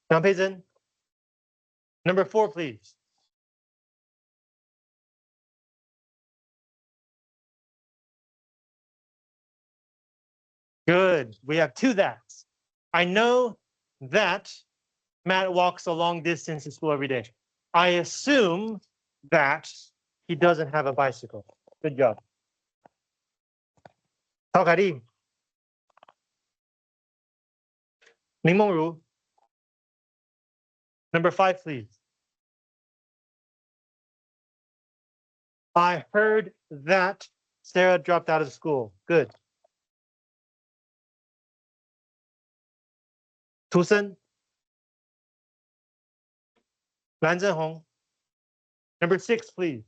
杨佩珍， Number 4, please. Good. We have 2 that's. I know that Matt walks a long distance to school every day. I assume that he doesn't have a bicycle. Good job. 陶凯丽，林梦如。Number 5, please. I heard that Sarah dropped out of school. Good. 涂森，蓝正红。Number 6, please.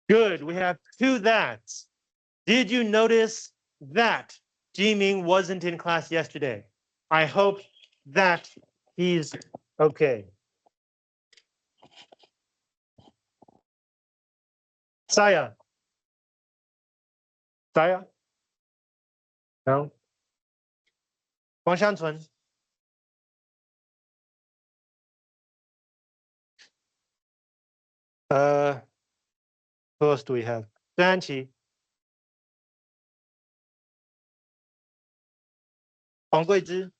Good. We have 2 that's. Did you notice that Jiming wasn't in class yesterday? I hope that he's okay. Saya. Saya? No. 王湘纯。Who else do we have? 曾安琪。黄桂枝。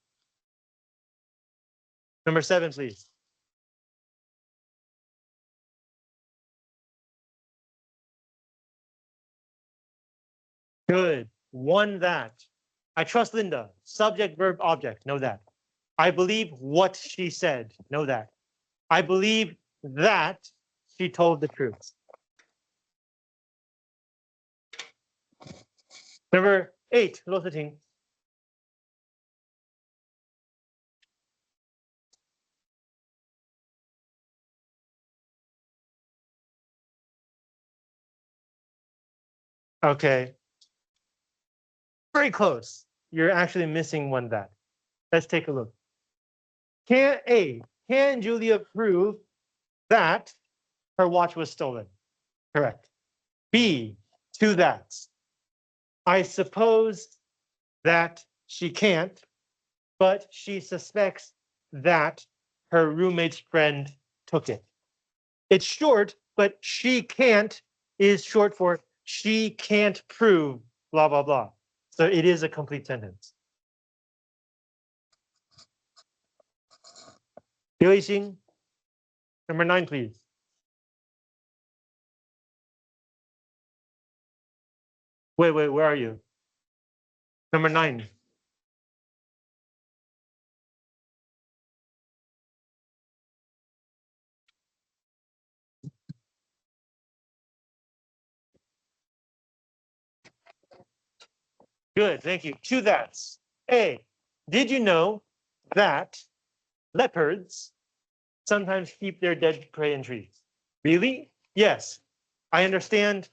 Number 7, please. Good. 1 that. I trust Linda. Subject, verb, object. Know that. I believe what she said. Know that. I believe that she told the truth. Number 8, 罗思婷。Okay. Very close. You're actually missing 1 that. Let's take a look. Can Julia prove that her watch was stolen? Correct. B, 2 that's. I suppose that she can't, but she suspects that her roommate's friend took it. It's short, but she can't is short for she can't prove blah, blah, blah. So it is a complete sentence. 刘一星, number 9, please. Wait, where are you? Number 9. Good, thank you. 2 that's. A, did you know that leopards sometimes keep their dead prey in trees? Really? Yes. I understand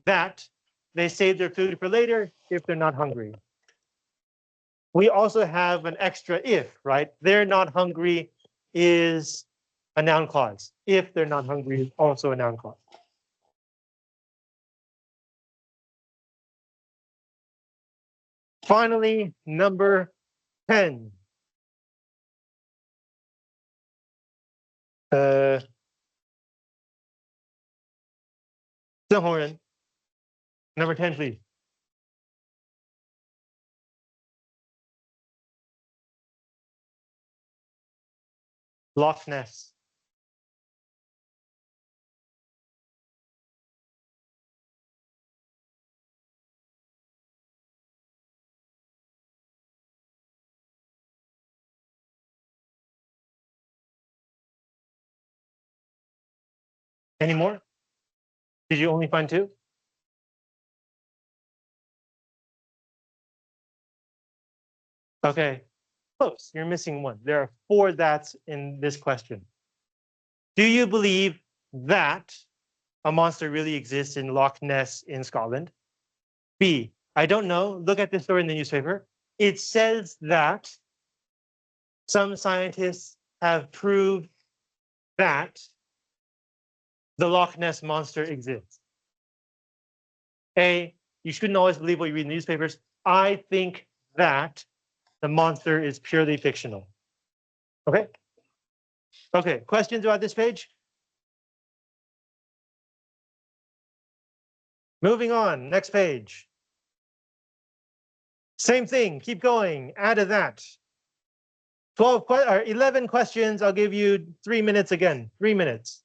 that they save their food for later if they're not hungry. We also have an extra if, right? They're not hungry is a noun clause. If they're not hungry is also a noun clause. Finally, number 10. 郑宏仁. Number 10, please. Loch Ness. Any more? Did you only find 2? Okay, close. You're missing 1. There are 4 that's in this question. Do you believe that a monster really exists in Loch Ness in Scotland? B, I don't know. Look at this story in the newspaper. It says that some scientists have proved that the Loch Ness monster exists. A, you shouldn't always believe what you read in the newspapers. I think that the monster is purely fictional. Okay? Okay, questions about this page? Moving on, next page. Same thing, keep going, add to that. 11 questions, I'll give you 3 minutes again, 3 minutes.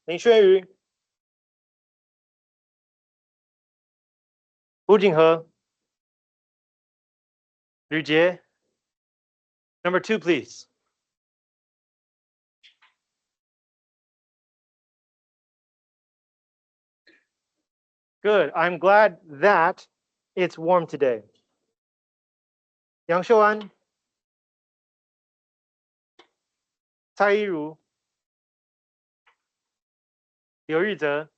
林轩宇、吴景和、吕杰。Number 2, please. Good. I'm glad that it's warm today. 杨秀安、蔡依如、刘玉泽、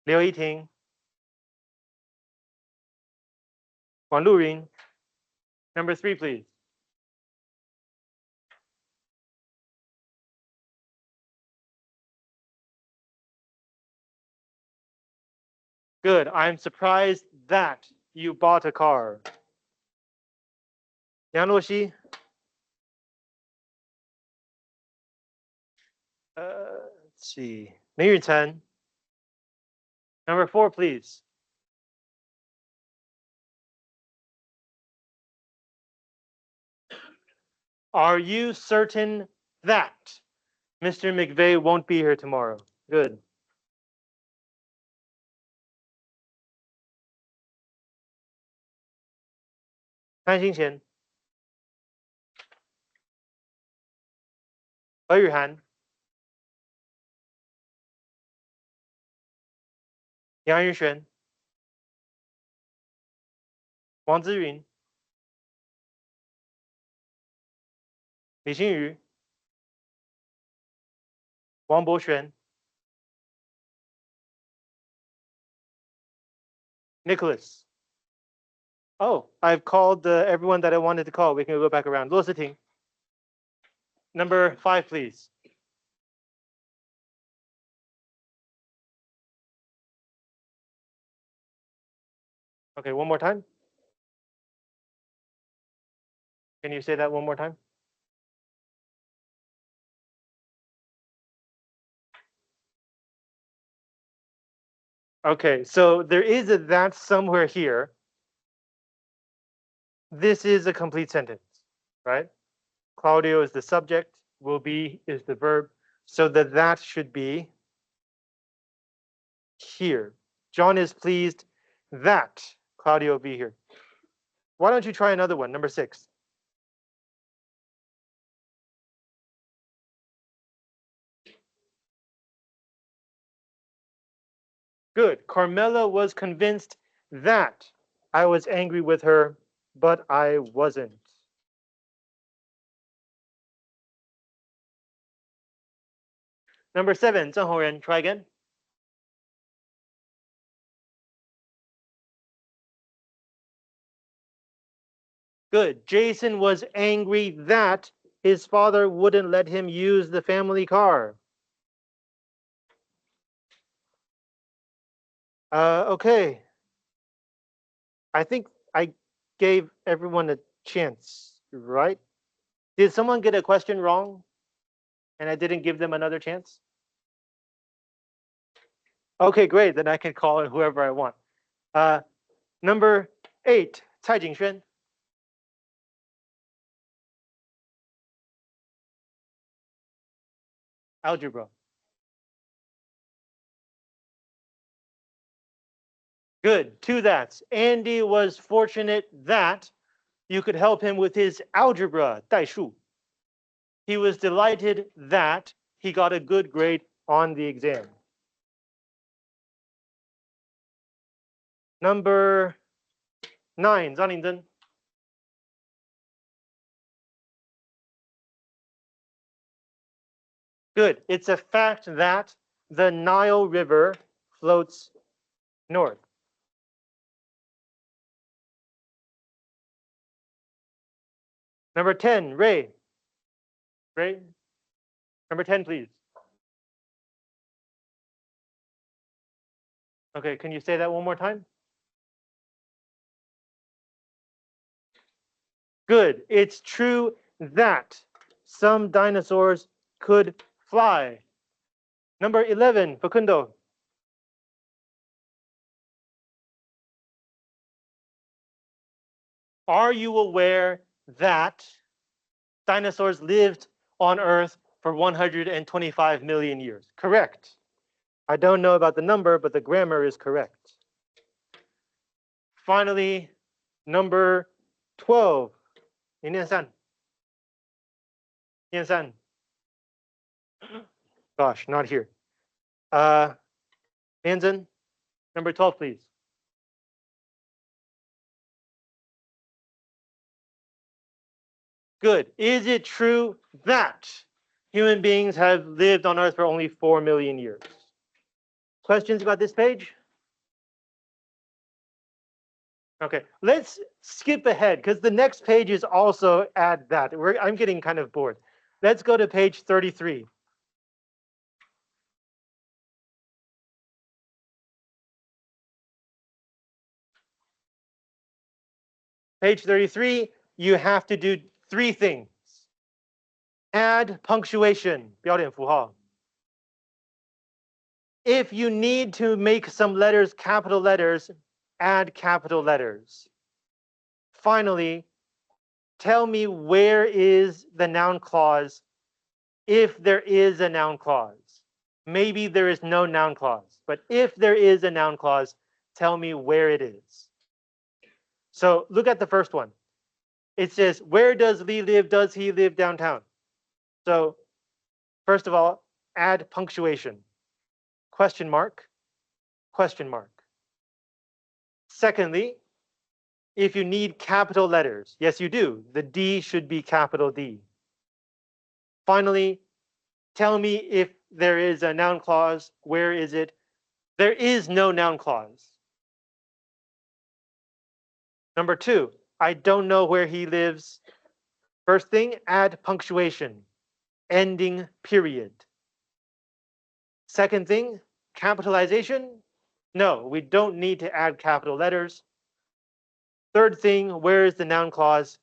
刘怡婷、王路云。Number 3, please. Good. I'm surprised that you bought a car. 梁洛溪。Let's see. 林雨晨。Number 4, please. Are you certain that Mr. McVeigh won't be here tomorrow? Good. 潘兴贤。何雨涵。杨云璇。王姿云。李新宇。王博璇。Nicholas. Oh, I've called everyone that I wanted to call. We can go back around. 骆思婷. Number 5, please. Okay, one more time. Can you say that one more time? Okay, so there is a that somewhere here. This is a complete sentence, right? Claudio is the subject, will be is the verb, so that should be here. John is pleased that Claudio will be here. Why don't you try another one, number 6? Good. Carmela was convinced that I was angry with her, but I wasn't. Number 7, Zheng Hongren, try again. Good. Jason was angry that his father wouldn't let him use the family car. Okay. I think I gave everyone a chance, right? Did someone get a question wrong and I didn't give them another chance? Okay, great. Then I can call in whoever I want. Number 8, Cai Jingxuan. Algebra. Good. 2 that's. Andy was fortunate that you could help him with his algebra, 代数. He was delighted that he got a good grade on the exam. Number 9, Zhang Lingzhen. Good. It's a fact that the Nile River floats north. Number 10, Ray. Ray. Number 10, please. Okay, can you say that one more time? Good. It's true that some dinosaurs could fly. Number 11, Facundo. Are you aware that dinosaurs lived on Earth for 125 million years? Correct. I don't know about the number, but the grammar is correct. Finally, number 12, 你念3. 念3. Gosh, not here. Nanzen, number 12, please. Good. Is it true that human beings have lived on Earth for only 4 million years? Questions about this page? Okay, let's skip ahead because the next page is also add that. I'm getting kind of bored. Let's go to page 33. Page 33, you have to do 3 things. Add punctuation, 标点符号. If you need to make some letters capital letters, add capital letters. Finally, tell me where is the noun clause if there is a noun clause. Maybe there is no noun clause, but if there is a noun clause, tell me where it is. So look at the first one. It says, where does Lee live? Does he live downtown? So first of all, add punctuation. Question mark, question mark. Secondly, if you need capital letters, yes, you do. The D should be capital D. Finally, tell me if there is a noun clause. Where is it? There is no noun clause. Number 2, I don't know where he lives. First thing, add punctuation, ending period. Second thing, capitalization. No, we don't need to add capital letters. Third thing, where is the noun clause?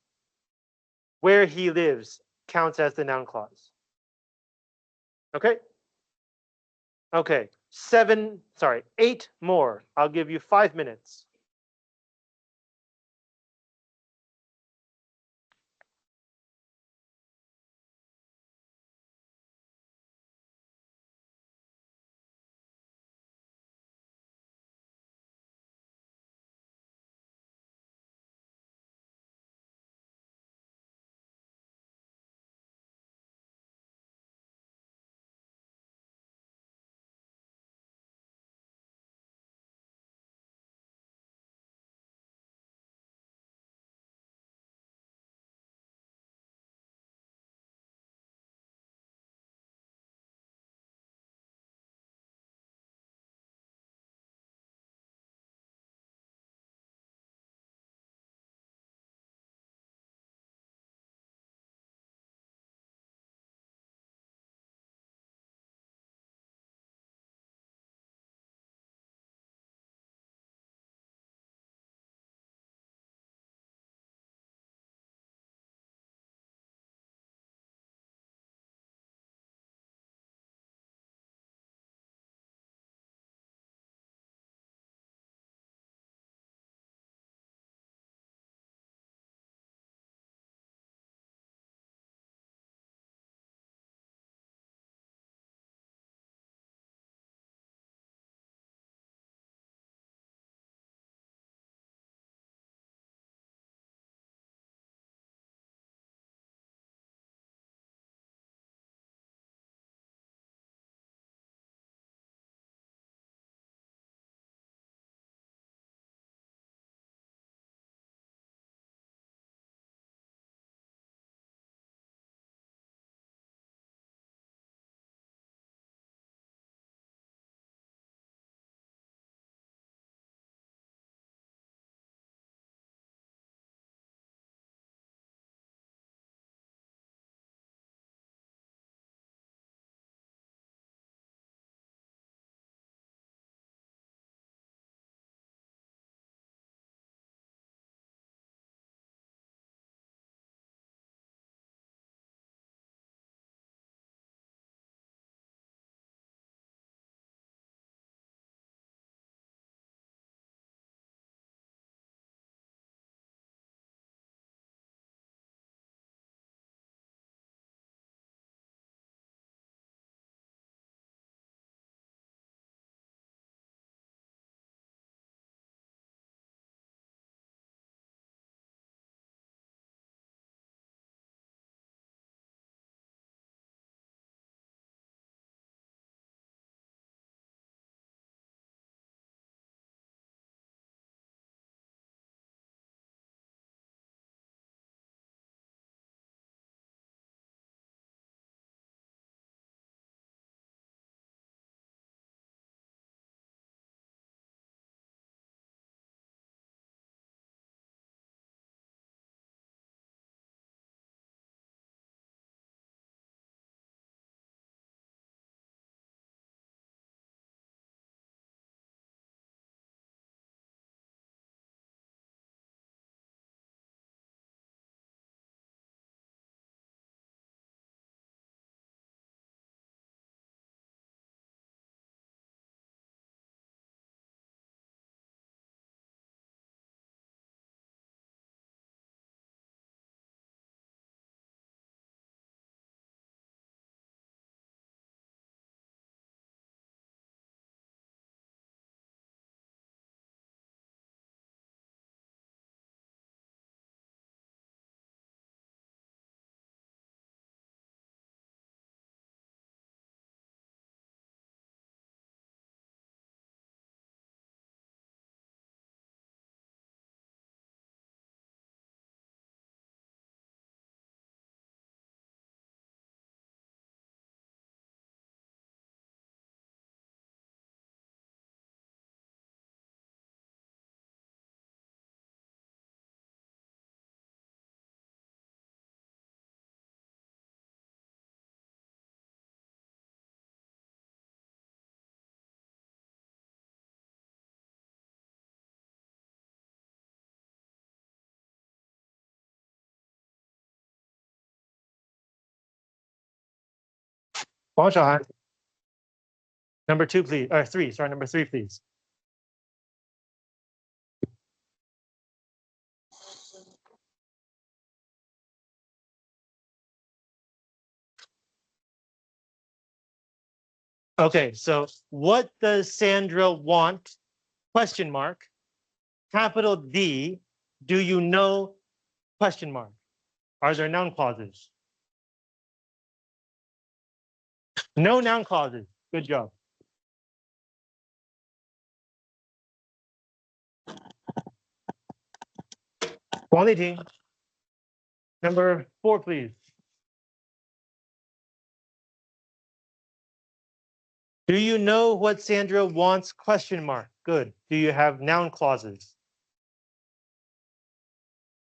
Where he lives counts as the noun clause. Okay? Okay, 8 more. I'll give you 5 minutes. 黄小涵. Number 2, please. Or 3, sorry, number 3, please. Okay, so what does Sandra want? Question mark. Capital D, do you know? Question mark. Are there noun clauses? No noun clauses. Good job. Wang Liting. Number 4, please. Do you know what Sandra wants? Question mark. Good. Do you have noun clauses?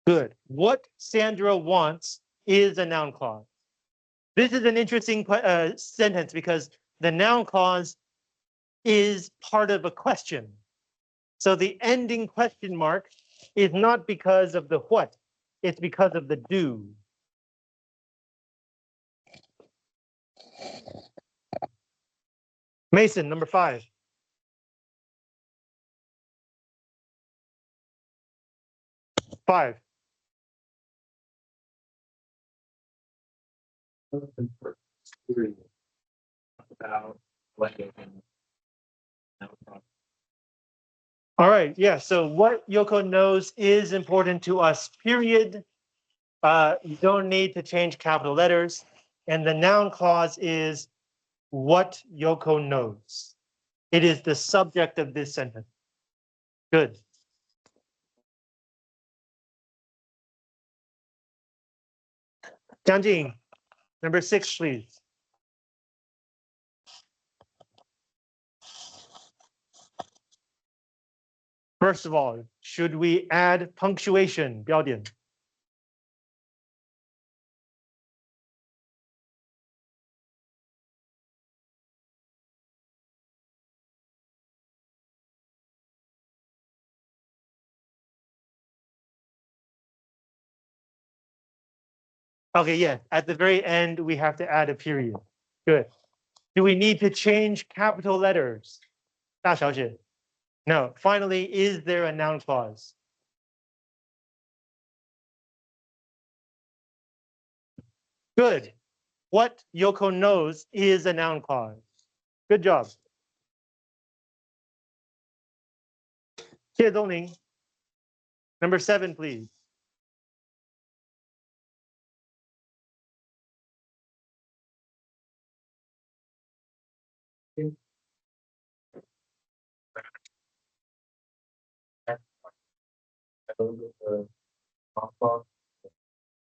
Good. What Sandra wants is a noun clause. This is an interesting sentence because the noun clause is part of a question. So the ending question mark is not because of the what, it's because of the do. Mason, number 5. Five. All right, yeah, so what Yoko knows is important to us, period. You don't need to change capital letters. And the noun clause is what Yoko knows. It is the subject of this sentence. Good. Jiang Jing, number 6, please. First of all, should we add punctuation? 标点. Okay, yeah, at the very end, we have to add a period. Good. Do we need to change capital letters? 大小写. No. Finally, is there a noun clause? Good. What Yoko knows is a noun clause. Good job. 谢东林. Number 7, please.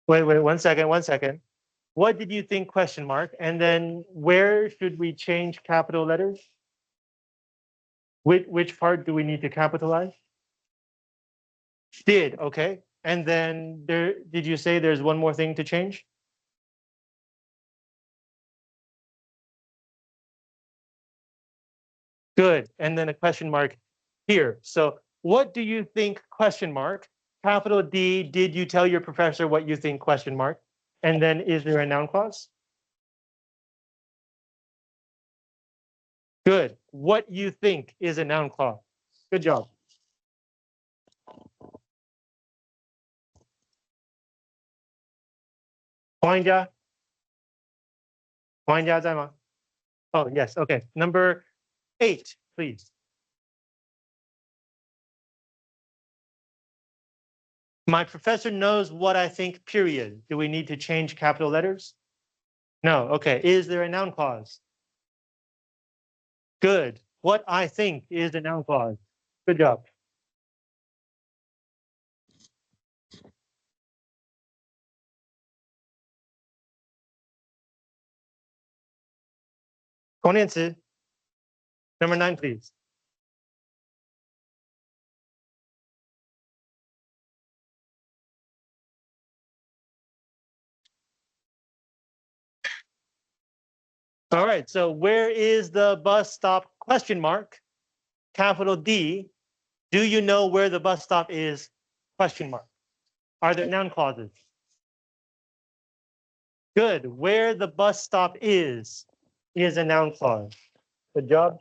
Wait, 1 second, 1 second. What did you think? Question mark. And then where should we change capital letters? Which part do we need to capitalize? Did, okay. And then did you say there's one more thing to change? Good. And then a question mark here. So what do you think? Question mark. Capital D, did you tell your professor what you think? Question mark. And then is there a noun clause? Good. What you think is a noun clause. Good job. Huang Jia? Huang Jia 在吗? Oh, yes. Okay. Number 8, please. My professor knows what I think, period. Do we need to change capital letters? No. Okay. Is there a noun clause? Good. What I think is a noun clause. Good job. Number 9, please. All right. So where is the bus stop? Question mark. Capital D. Do you know where the bus stop is? Question mark. Are there noun clauses? Good. Where the bus stop is. is a noun clause. Good job.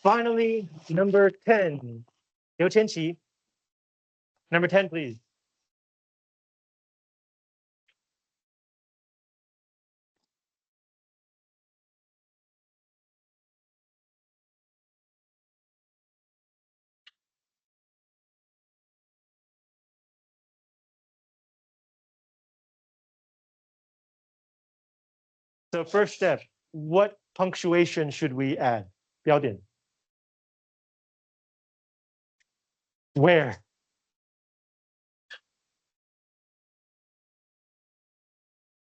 Finally, number 10. Liu Qianqi. Number 10, please. So first step, what punctuation should we add? 标点. Where?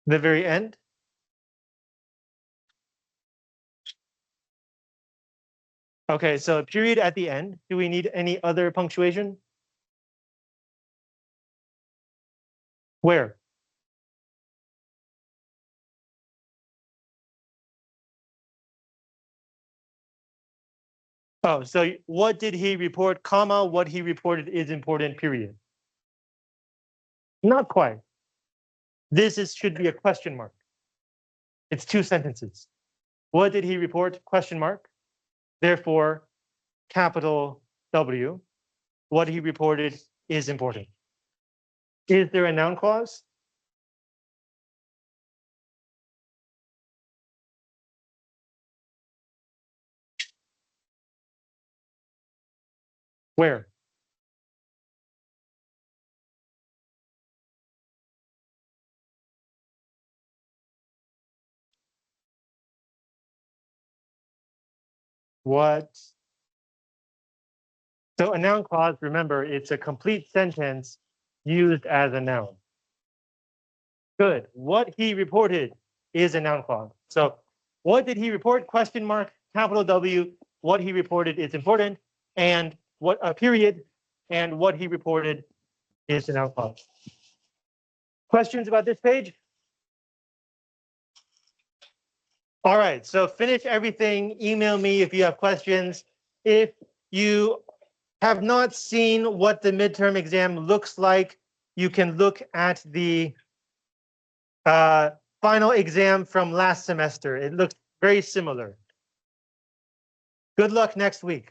The very end? Okay, so a period at the end. Do we need any other punctuation? Where? Oh, so what did he report, comma, what he reported is important, period. Not quite. Should be a question mark. It's two sentences. What did he report? Question mark. Therefore, capital W. What he reported is important. Is there a noun clause? Where? What? So a noun clause, remember, it's a complete sentence used as a noun. Good. What he reported is a noun clause. So what did he report? Question mark, capital W. What he reported is important. And what a period. And what he reported is a noun clause. Questions about this page? All right. So finish everything. Email me if you have questions. If you have not seen what the midterm exam looks like, you can look at the final exam from last semester. It looks very similar. Good luck next week.